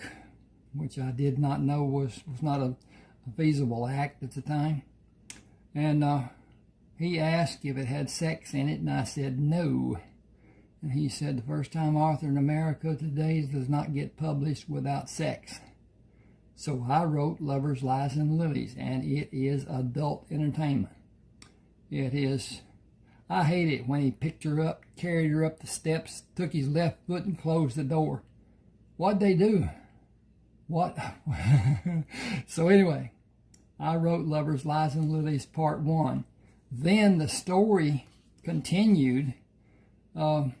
S1: which I did not know was not a feasible act at the time. And he asked if it had sex in it, and I said no. And he said, the first time author in America today does not get published without sex. So I wrote Lovers, Lies, and Lilies, and it is adult entertainment. It is. I hate it when he picked her up, carried her up the steps, took his left foot and closed the door. What'd they do? What? So anyway, I wrote Lovers, Lies, and Lilies Part 1. Then the story continued, and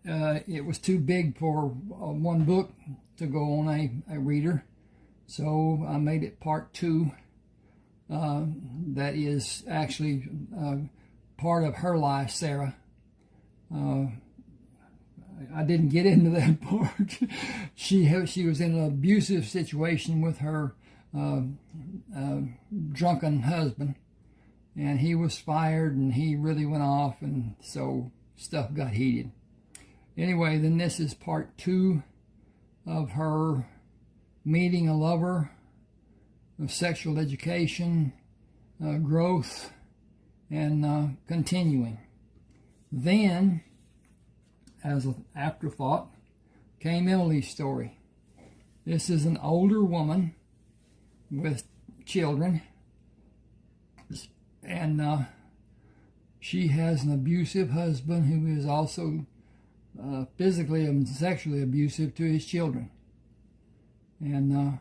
S1: it was too big for one book to go on a reader. So I made it Part 2. That is actually part of her life, Sarah. I didn't get into that part. She was in an abusive situation with her drunken husband, and he was fired, and he really went off, and so stuff got heated. Anyway, then this is Part 2 of her meeting a lover, of sexual education, growth, and continuing. Then as an afterthought came Emily's story. This is an older woman with children, and she has an abusive husband who is also physically and sexually abusive to his children. And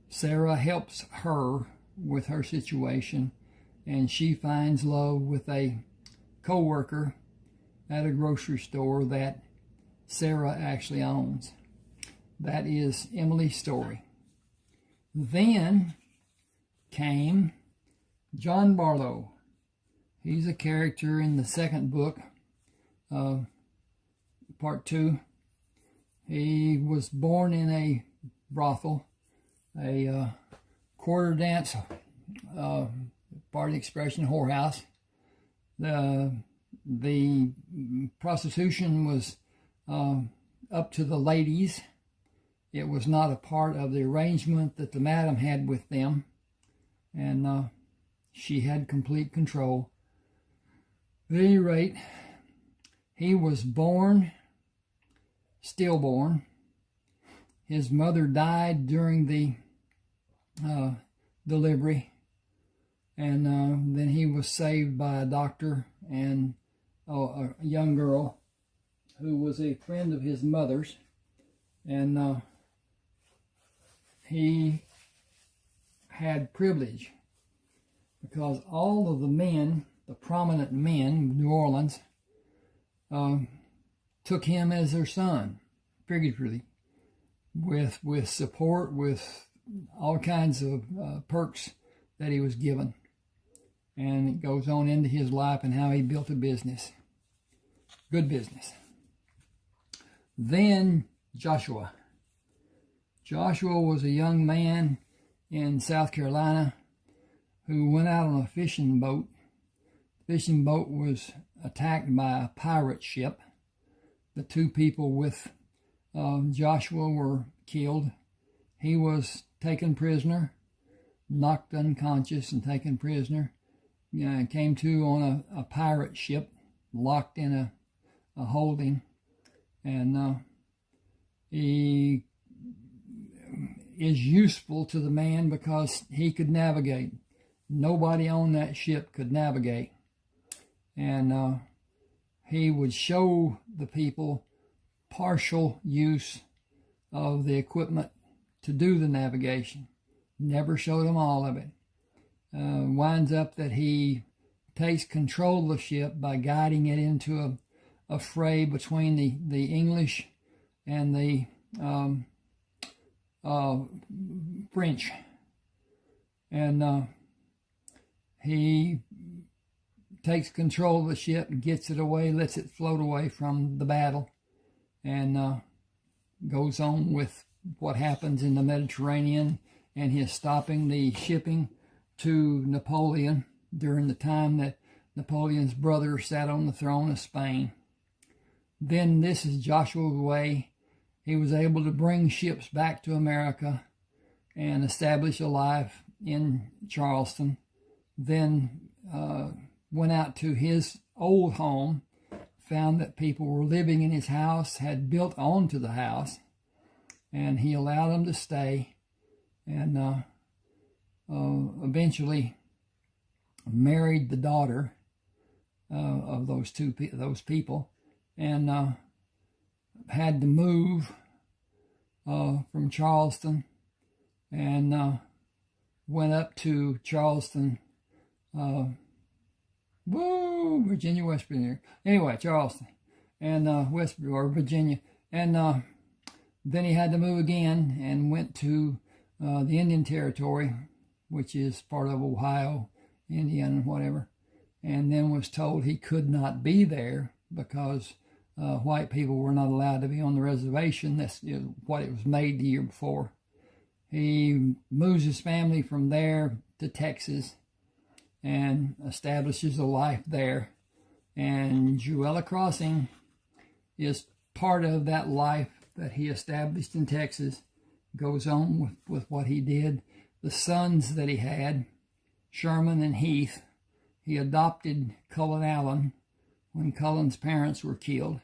S1: Sarah helps her with her situation, and she finds love with a co-worker at a grocery store that Sarah actually owns. That is Emily's story. Then came John Barlow. He's a character in the second book, part 2. He was born in a brothel, a quarter dance, pardon the expression, whorehouse. The prostitution was up to the ladies. It was not a part of the arrangement that the madam had with them, and she had complete control. At any rate, he was born, stillborn. His mother died during the delivery, and then he was saved by a doctor and a young girl who was a friend of his mother's, and he had privilege because all of the men, the prominent men of New Orleans, took him as their son, figuratively, with support, with all kinds of perks that he was given. And it goes on into his life and how he built a business, good business. Then Joshua. Joshua was a young man in South Carolina who went out on a fishing boat. The fishing boat was attacked by a pirate ship. The 2 people with Joshua were killed. He was taken prisoner, knocked unconscious and taken prisoner. Came to on a pirate ship, locked in a holding, and he is useful to the man because he could navigate. Nobody on that ship could navigate, and he would show the people partial use of the equipment to do the navigation. Never showed them all of it. Winds up that he takes control of the ship by guiding it into a fray between the English and the French. And he takes control of the ship, gets it away, lets it float away from the battle, and goes on with what happens in the Mediterranean and his stopping the shipping to Napoleon during the time that Napoleon's brother sat on the throne of Spain. Then this is Joshua's way. He was able to bring ships back to America and establish a life in Charleston. Then went out to his old home, found that people were living in his house, had built onto the house, and he allowed them to stay, and eventually married the daughter of those people, and had to move from Charleston, and went up to Charleston, Virginia, West Virginia. Anyway, Charleston and Virginia, and then he had to move again and went to the Indian Territory, which is part of Ohio, Indiana, and whatever, and then was told he could not be there because white people were not allowed to be on the reservation. That's what it was made the year before. He moves his family from there to Texas and establishes a life there. And Jewella Crossing is part of that life that he established in Texas. Goes on with what he did. The sons that he had, Sherman and Heath, he adopted Cullen Allen when Cullen's parents were killed.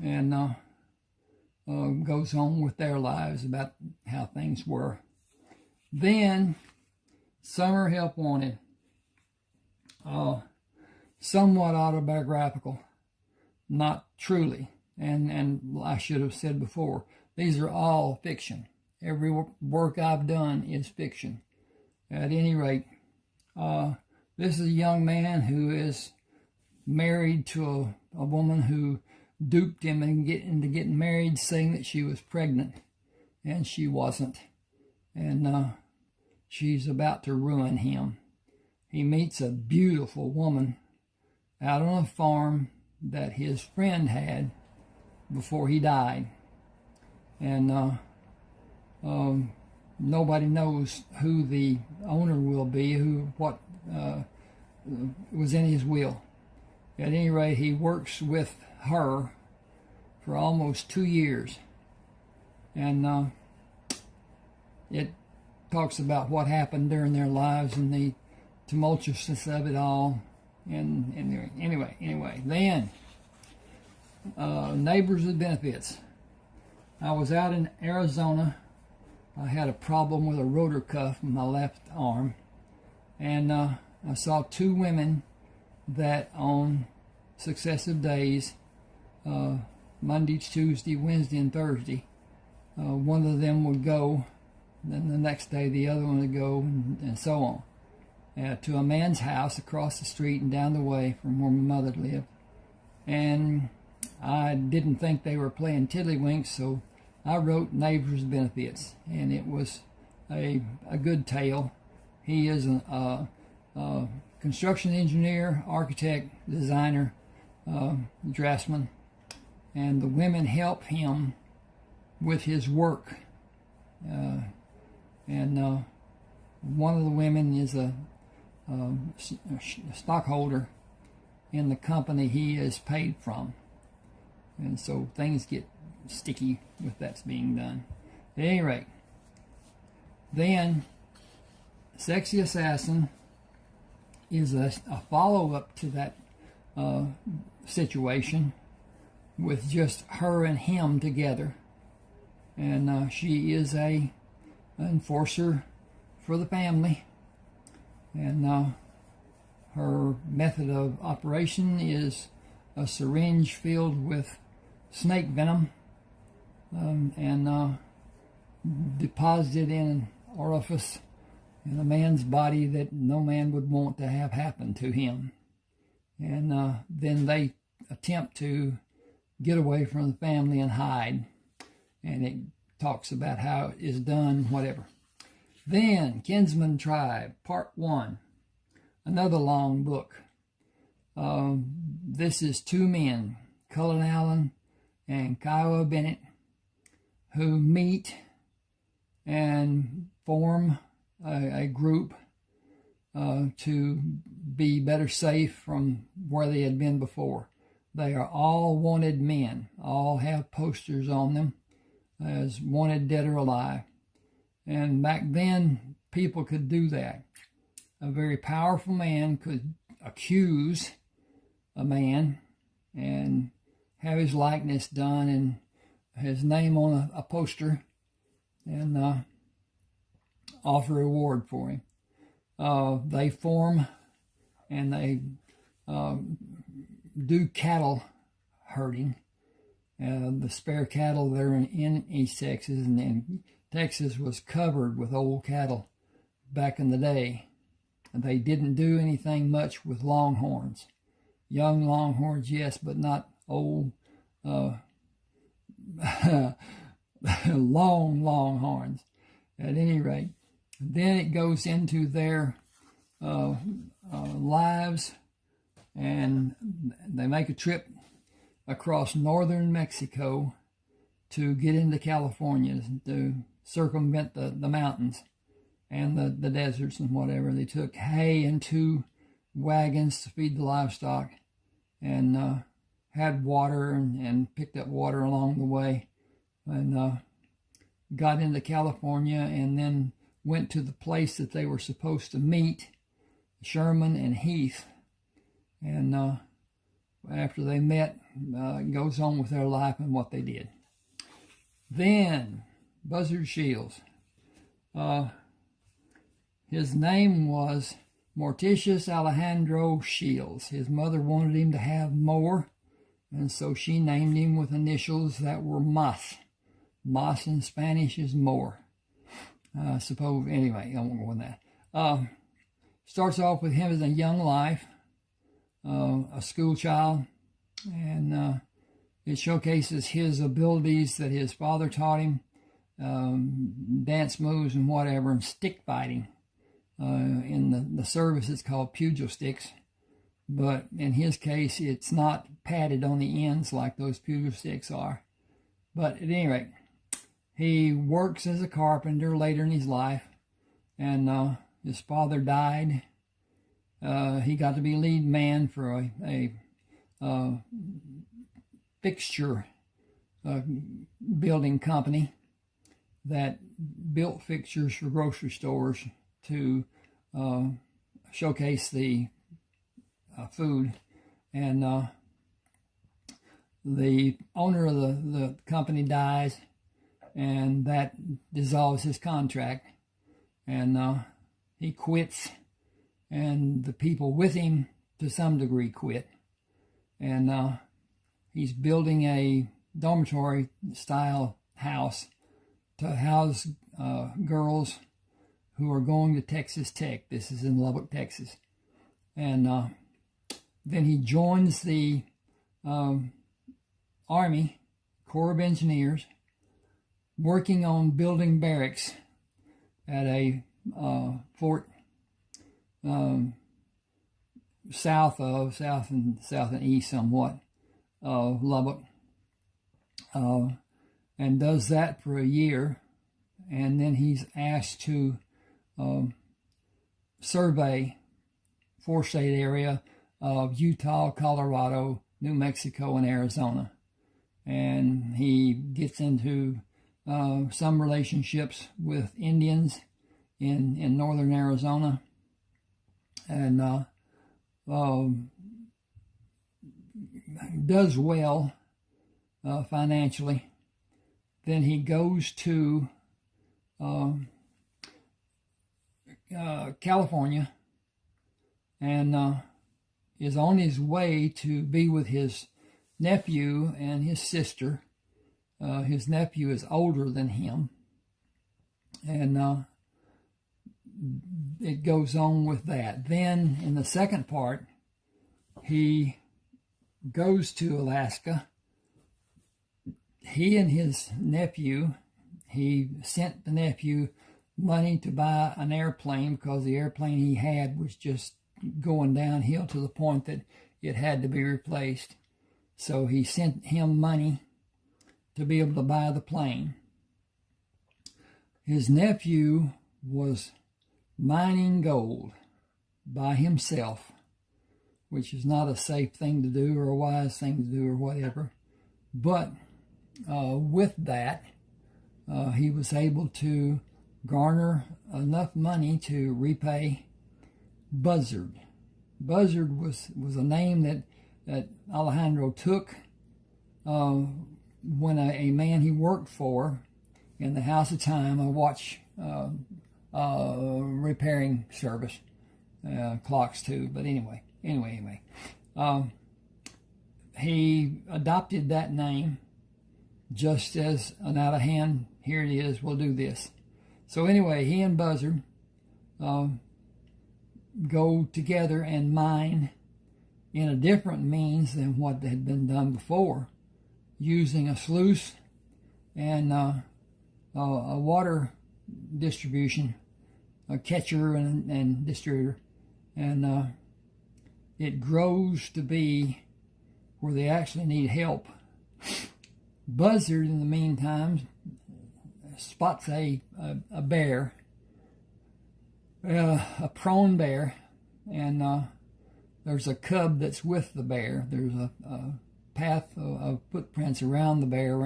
S1: and goes on with their lives about how things were. Then, Summer Help Wanted, somewhat autobiographical, not truly, and I should have said before, these are all fiction. Every work I've done is fiction. At any rate, this is a young man who is married to a woman who duped him into getting married, saying that she was pregnant, and she wasn't. And she's about to ruin him. He meets a beautiful woman out on a farm that his friend had before he died. And nobody knows who the owner will be, what was in his will. At any rate, he works with her for almost 2 years. And it talks about what happened during their lives and the tumultuousness of it all. And anyway, then Neighbors with Benefits. I was out in Arizona. I had a problem with a rotor cuff in my left arm, and I saw 2 women that on successive days, Monday, Tuesday, Wednesday, and Thursday, one of them would go, then the next day the other one would go, and so on, to a man's house across the street and down the way from where my mother lived. And I didn't think they were playing tiddlywinks, so I wrote Neighbors with Benefits, and it was a good tale. He is a construction engineer, architect, designer, draftsman, and the women help him with his work. And one of the women is a stockholder in the company he is paid from. And so things get sticky with that's being done. At any rate, then Sexy Assassin is a follow-up to that situation with just her and him together. And she is an enforcer for the family. And her method of operation is a syringe filled with snake venom and deposited in an orifice in a man's body that no man would want to have happen to him. And then they attempt to get away from the family and hide. And it talks about how it is done, whatever. Then, Kinsman Tribe, Part 1. Another long book. This is 2 men, Cullen Allen and Kiowa Bennett, who meet and form a group to be better safe from where they had been before. They are all wanted men, all have posters on them as wanted dead or alive. And back then, people could do that. A very powerful man could accuse a man and have his likeness done and his name on a poster and offer a reward for him. They form and they do cattle herding. The spare cattle there in East Texas, and then Texas was covered with old cattle back in the day. They didn't do anything much with longhorns. Young longhorns, yes, but not old, long longhorns. At any rate, then it goes into their lives, and they make a trip across northern Mexico to get into California, to circumvent the mountains and the deserts and whatever. They took hay and 2 wagons to feed the livestock, and had water and picked up water along the way, and got into California, and then went to the place that they were supposed to meet, Sherman and Heath. And after they met, goes on with their life and what they did. Then, Buzzard Shields. His name was Morticius Alejandro Shields. His mother wanted him to have more, and so she named him with initials that were Mas. Mas in Spanish is more. Suppose, anyway, I won't go on that. Starts off with him as a young life, a school child, and it showcases his abilities that his father taught him, dance moves and whatever, and stick fighting. In the service, it's called pugil sticks, but in his case, it's not padded on the ends like those pugil sticks are. But at any rate, he works as a carpenter later in his life, and his father died. He got to be lead man for a fixture building company that built fixtures for grocery stores to showcase the food. And the owner of the company dies, and that dissolves his contract, and he quits, and the people with him to some degree quit, and he's building a dormitory style house to house girls who are going to Texas Tech. This is in Lubbock, Texas. And then he joins the Army Corps of Engineers, working on building barracks at a fort south and east somewhat of Lubbock, and does that for a year, and then he's asked to survey 4-state area of Utah, Colorado, New Mexico, and Arizona. And he gets into some relationships with Indians in northern Arizona, and does well financially. Then he goes to California, and is on his way to be with his nephew and his sister. His nephew is older than him, and it goes on with that. Then in the second part, he goes to Alaska. He and his nephew, he sent the nephew money to buy an airplane because the airplane he had was just going downhill to the point that it had to be replaced. So he sent him money to be able to buy the plane. His nephew was mining gold by himself, which is not a safe thing to do or a wise thing to do or whatever. But with that, he was able to garner enough money to repay Buzzard. Buzzard was a name that Alejandro took when a man he worked for in the House of Time, a watch repairing service, clocks too, but anyway, he adopted that name just as an out of hand, here it is, we'll do this. So anyway, he and Buzzard go together and mine in a different means than what had been done before, using a sluice and a water distribution, a catcher and distributor, and it grows to be where they actually need help. Buzzard, in the meantime, spots a bear, a prone bear, and there's a cub that's with the bear. There's a path of footprints around the bear,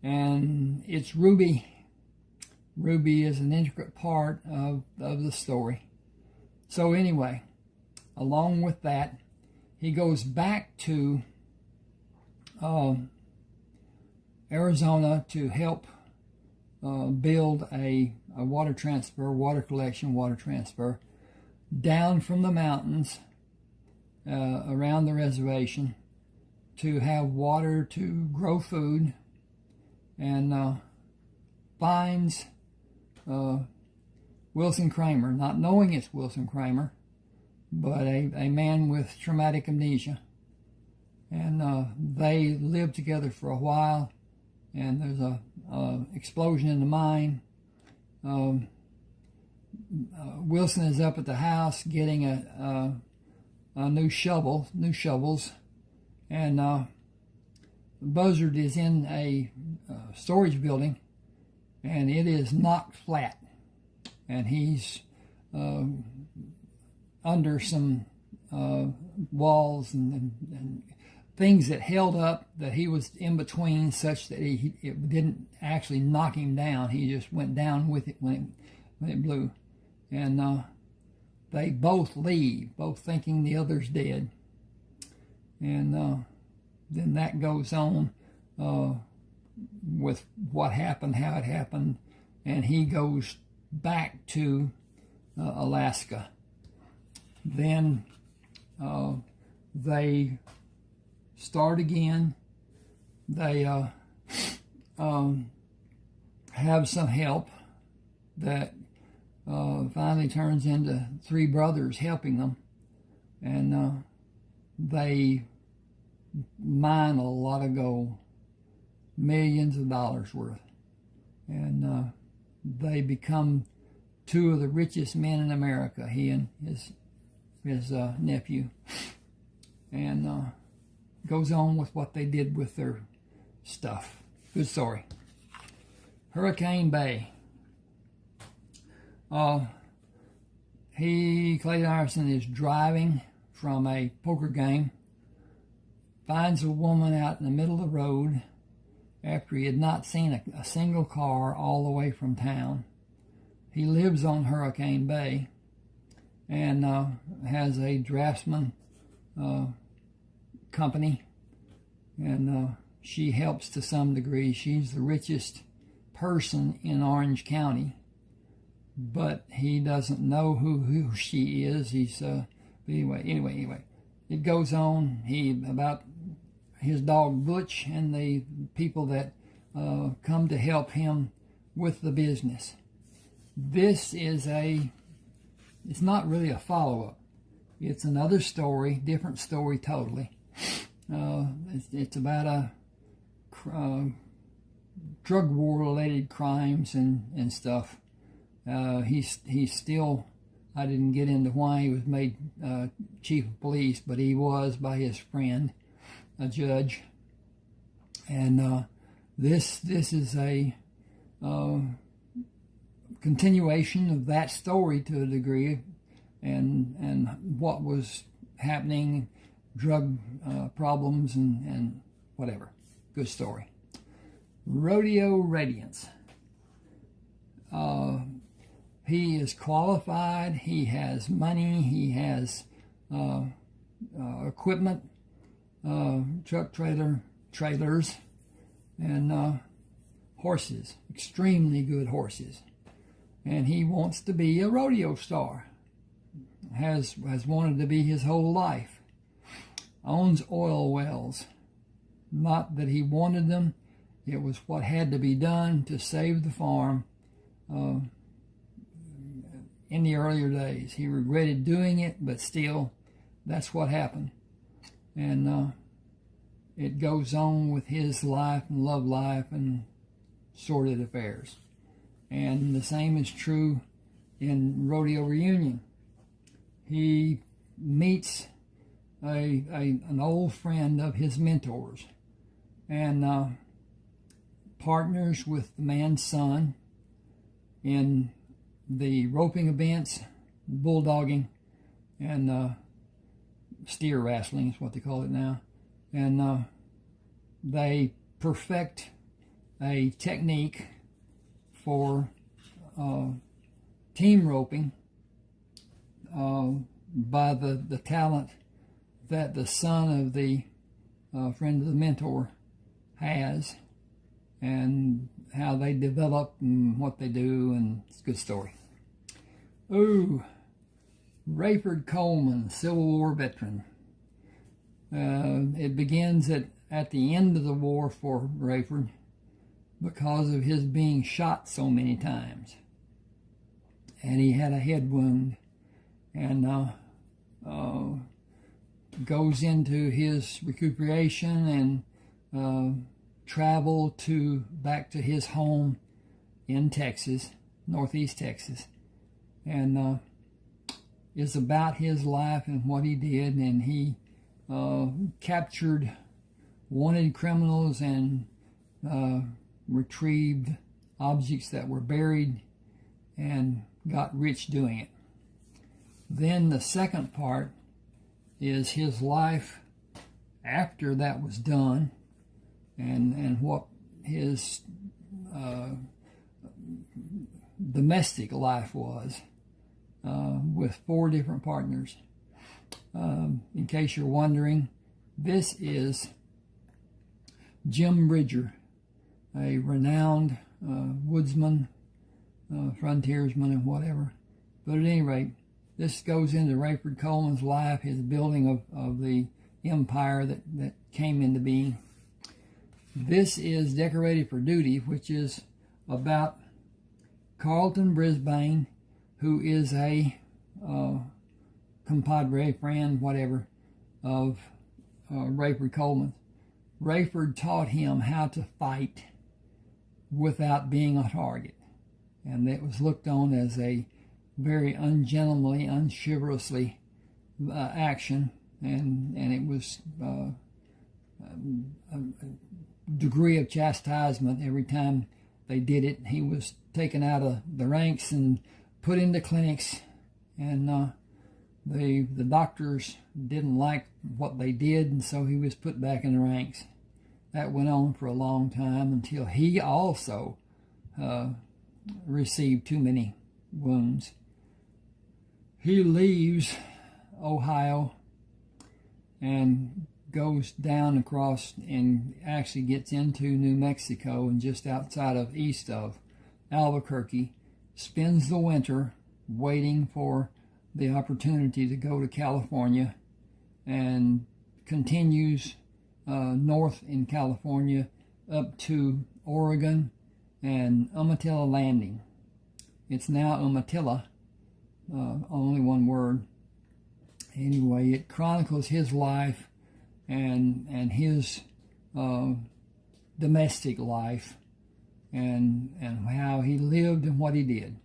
S1: and it's Ruby. Ruby is an intricate part of the story. So anyway, along with that, he goes back to Arizona to help build a water transfer down from the mountains around the reservation to have water to grow food, and finds Wilson Kramer, not knowing it's Wilson Kramer, but a man with traumatic amnesia. And they live together for a while, and there's a explosion in the mine. Wilson is up at the house getting a new shovels, and Buzzard is in a storage building, and it is knocked flat, and he's under some walls and things that held up, that he was in between, such that it didn't actually knock him down. He just went down with it when it blew. And they both leave, both thinking the other's dead. And then that goes on with what happened, how it happened, and he goes back to Alaska. Then they start again. They have some help that finally turns into three brothers helping them, and they mine a lot of gold, millions of dollars worth, and they become two of the richest men in America, he and his nephew, and goes on with what they did with their stuff. Good story. Hurricane Bay. Clay Iverson is driving from a poker game, finds a woman out in the middle of the road after he had not seen a single car all the way from town. He lives on Hurricane Bay and has a draftsman company, and she helps to some degree. She's the richest person in Orange County, but he doesn't know who she is. He's anyway, it goes on. About his dog Butch and the people that come to help him with the business. This is it's not really a follow-up. It's another story, different story totally. It's about a drug war-related crimes and stuff. He's still, I didn't get into why he was made chief of police, but he was by his friend, a judge. And this is a continuation of that story to a degree, and what was happening, drug problems and whatever. Good story. Rodeo Radiance. He is qualified, he has money, he has equipment, truck trailers, and horses, extremely good horses. And he wants to be a rodeo star. Has wanted to be his whole life. Owns oil wells. Not that he wanted them, it was what had to be done to save the farm in the earlier days. He regretted doing it, but still, that's what happened. And it goes on with his life and love life and sordid affairs. And the same is true in Rodeo Reunion. He meets an old friend of his mentors and partners with the man's son in the roping events, bulldogging, and steer wrestling is what they call it now. And they perfect a technique for team roping by the talent that the son of the friend of the mentor has, and how they develop and what they do, and it's a good story. Ooh, Rayford Coleman, Civil War veteran. It begins at the end of the war for Rayford because of his being shot so many times. And he had a head wound, and goes into his recuperation and travel back to his home in Texas, northeast Texas, and is about his life and what he did. And he captured wanted criminals and retrieved objects that were buried and got rich doing it. Then the second part is his life after that was done, and what his domestic life was with 4 different partners. In case you're wondering, this is Jim Bridger, a renowned woodsman, frontiersman, and whatever. But at any rate, this goes into Rayford Coleman's life, his building of the empire that came into being. This is Decorated for Duty, which is about Carlton Brisbane, who is a compadre, friend, whatever, of Rayford Coleman. Rayford taught him how to fight without being a target, and it was looked on as a very ungentlemanly, unchivalrously action, and it was a degree of chastisement every time they did it. He was taken out of the ranks and put into clinics, and the doctors didn't like what they did, and so he was put back in the ranks. That went on for a long time until he also received too many wounds. He leaves Ohio and goes down across and actually gets into New Mexico, and just east of Albuquerque, spends the winter waiting for the opportunity to go to California, and continues north in California up to Oregon and Umatilla Landing. It's now Umatilla, only one word. Anyway, it chronicles his life and his domestic life, and how he lived and what he did.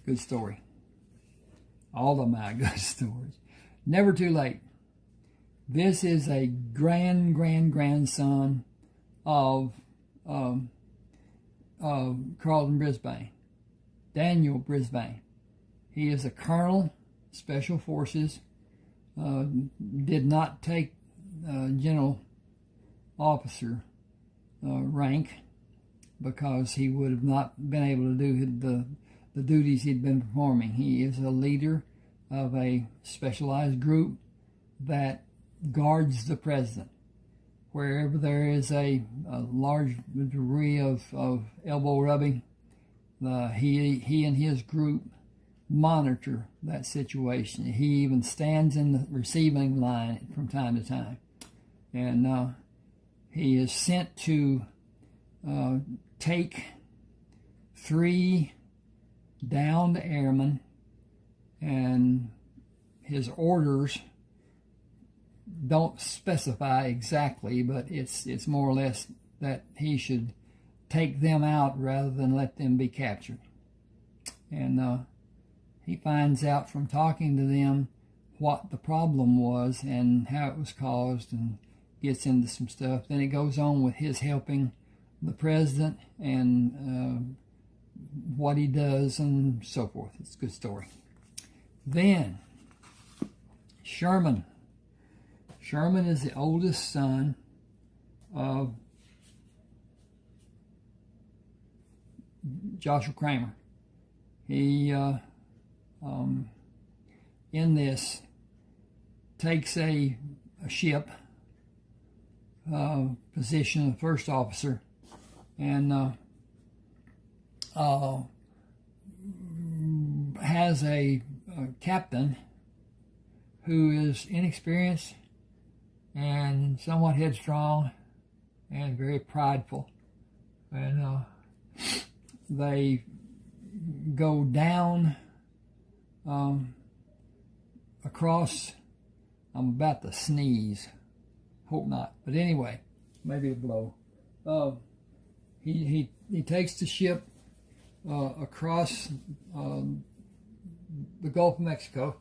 S1: Good story. All of my good stories. Never too late. This is a grandson of Carlton Brisbane, Daniel Brisbane. He is a colonel, Special Forces, did not take general officer rank because he would have not been able to do the duties he'd been performing. He is a leader of a specialized group that guards the president. Wherever there is a large degree of elbow rubbing, he and his group monitor that situation. He even stands in the receiving line from time to time. And he is sent to take 3 downed airmen, and his orders don't specify exactly, but it's more or less that he should take them out rather than let them be captured. And he finds out from talking to them what the problem was and how it was caused, and gets into some stuff. Then it goes on with his helping the president and what he does and so forth. It's a good story. Then Sherman. Sherman is the oldest son of Joshua Kramer. He in this takes a ship, position of first officer, and has a captain who is inexperienced and somewhat headstrong and very prideful. And they go down across, I'm about to sneeze, hope not, but anyway, maybe a blow. He takes the ship across the Gulf of Mexico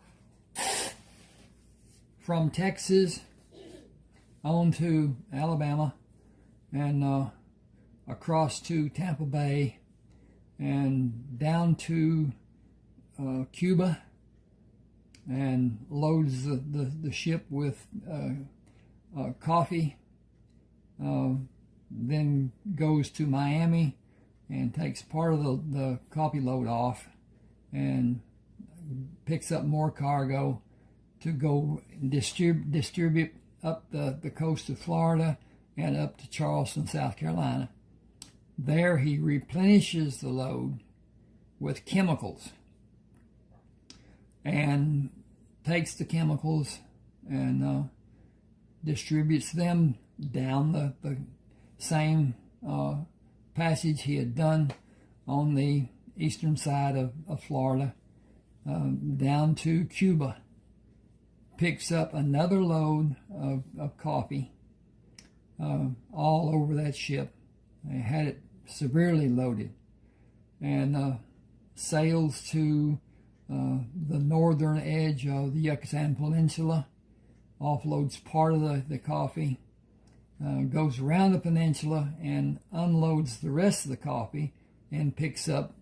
S1: from Texas on to Alabama and across to Tampa Bay and down to Cuba, and loads the ship with coffee, then goes to Miami and takes part of the coffee load off and picks up more cargo to go distribute up the coast of Florida and up to Charleston, South Carolina. There he replenishes the load with chemicals and takes the chemicals and distributes them down the same passage he had done on the eastern side of Florida, down to Cuba. Picks up another load of coffee all over that ship. They had it severely loaded, and sails to the northern edge of the Yucatan Peninsula, offloads part of the coffee, goes around the peninsula and unloads the rest of the coffee and picks up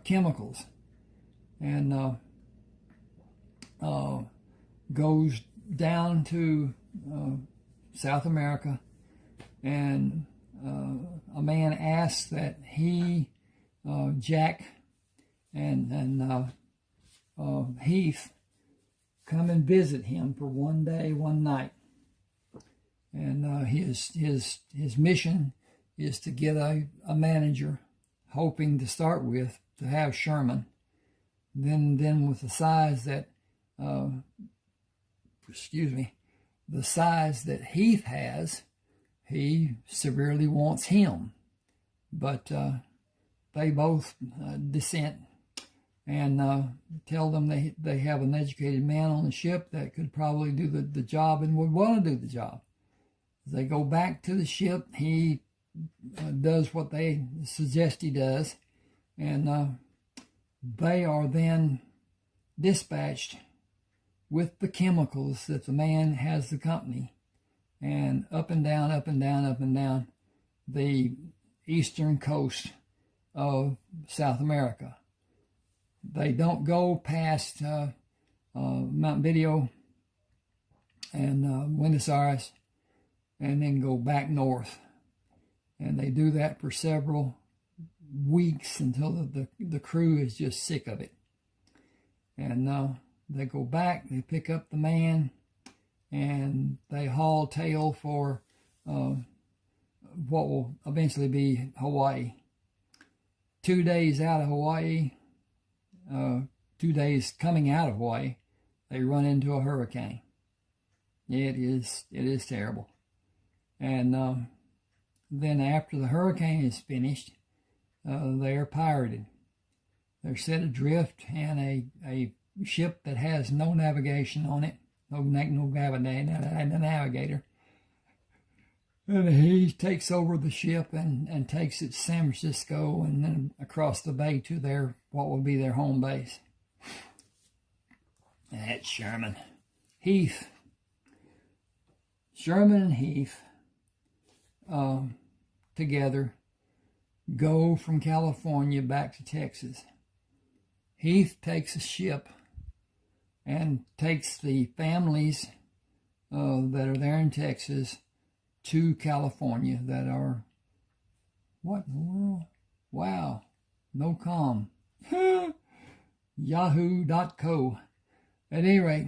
S1: chemicals, and goes down to South America, and a man asks that he, Jack, and Heath come and visit him for one day, one night. And his mission is to get a manager, hoping to start with to have Sherman. Then with the size that the size that Heath has, he severely wants him. But they both dissent and tell them they have an educated man on the ship that could probably do the job and would want to do the job. They go back to the ship. He does what they suggest he does, and they are then dispatched with the chemicals that the man has the company, and up and down, up and down, up and down the eastern coast of South America. They don't go past Mount Video and Buenos Aires and then go back north. And they do that for several weeks until the crew is just sick of it. And they go back, they pick up the man, and they haul tail for what will eventually be Hawaii. 2 days out of Hawaii, 2 days coming out of Hawaii, they run into a hurricane. It is terrible. And then after the hurricane is finished, they are pirated. They're set adrift, and a ship that has no navigation on it, no navigator. And he takes over the ship and takes it to San Francisco and then across the bay to what will be their home base. That's Sherman. Heath. Sherman and Heath together go from California back to Texas. Heath takes a ship and takes the families that are there in Texas to California that are, what in the world? Wow, no com. Yahoo.co. At any rate,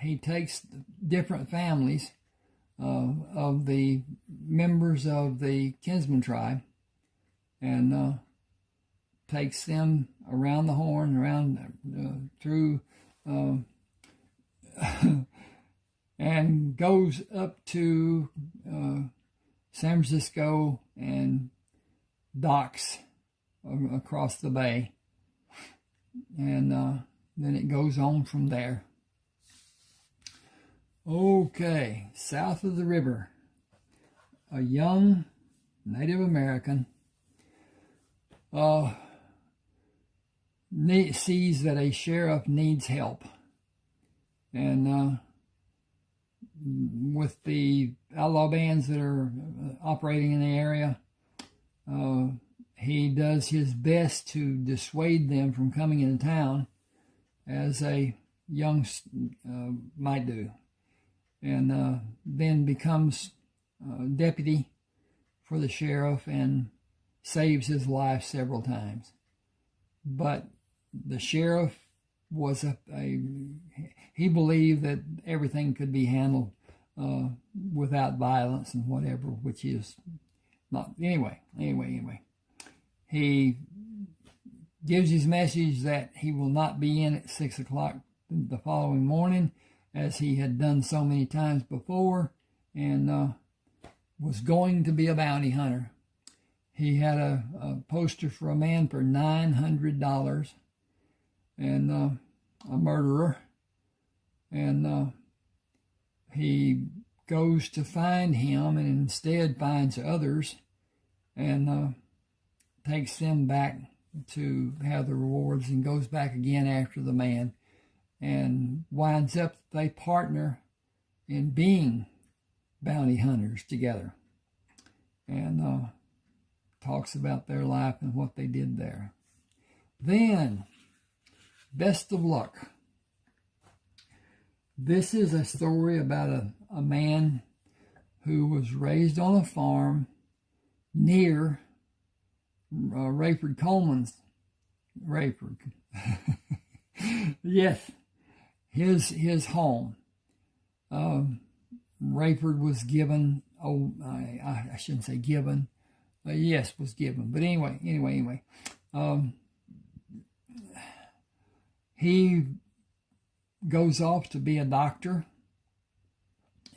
S1: he takes different families of the members of the kinsman tribe and takes them around the horn, around through, and goes up to San Francisco and docks across the bay, and then it goes on from there. Okay, south of the river, a young Native American sees that a sheriff needs help, and with the outlaw bands that are operating in the area, he does his best to dissuade them from coming into town, as a young might do, and then becomes deputy for the sheriff and saves his life several times. But the sheriff was he believed that everything could be handled without violence and whatever, which is not. Anyway. He gives his message that he will not be in at 6 o'clock the following morning, as he had done so many times before, and was going to be a bounty hunter. He had a poster for a man for $900, and a murderer, and he goes to find him, and instead finds others, and takes them back to have the rewards, and goes back again after the man, and winds up they partner in being bounty hunters together, and talks about their life and what they did there. Then, Best of Luck. This is a story about a man who was raised on a farm near Rayford Coleman's. Rayford. Yes, his home. Rayford was given, I shouldn't say given, yes, was given. But anyway. He goes off to be a doctor,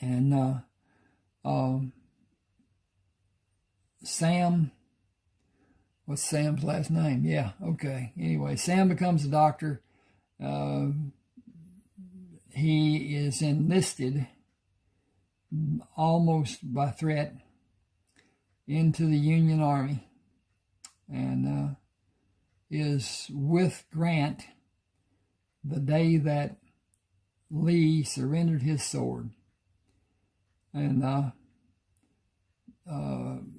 S1: and Sam, what's Sam's last name? Yeah, okay. Anyway, Sam becomes a doctor. He is enlisted almost by threat into the Union Army, and is with Grant the day that Lee surrendered his sword. And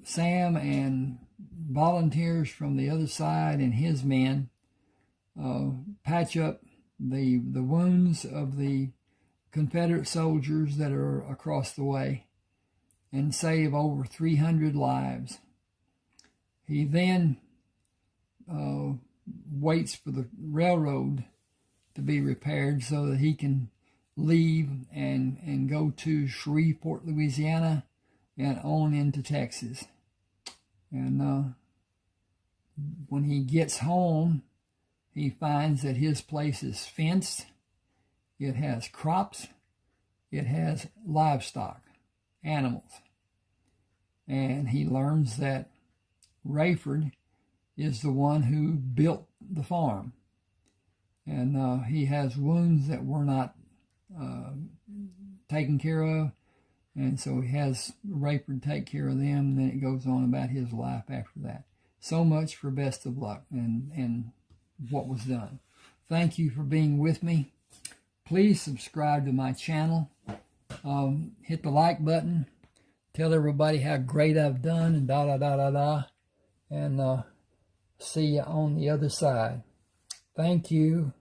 S1: Sam and volunteers from the other side and his men patch up the wounds of the Confederate soldiers that are across the way, and save over 300 lives. He then waits for the railroad to be repaired so that he can leave and go to Shreveport, Louisiana, and on into Texas. And when he gets home, he finds that his place is fenced. It has crops. It has livestock, animals. And he learns that Rayford is the one who built the farm. And he has wounds that were not taken care of. And so he has Rayford take care of them, and then it goes on about his life after that. So much for Best of Luck and what was done. Thank you for being with me. Please subscribe to my channel. Hit the like button. Tell everybody how great I've done, and and see you on the other side. Thank you.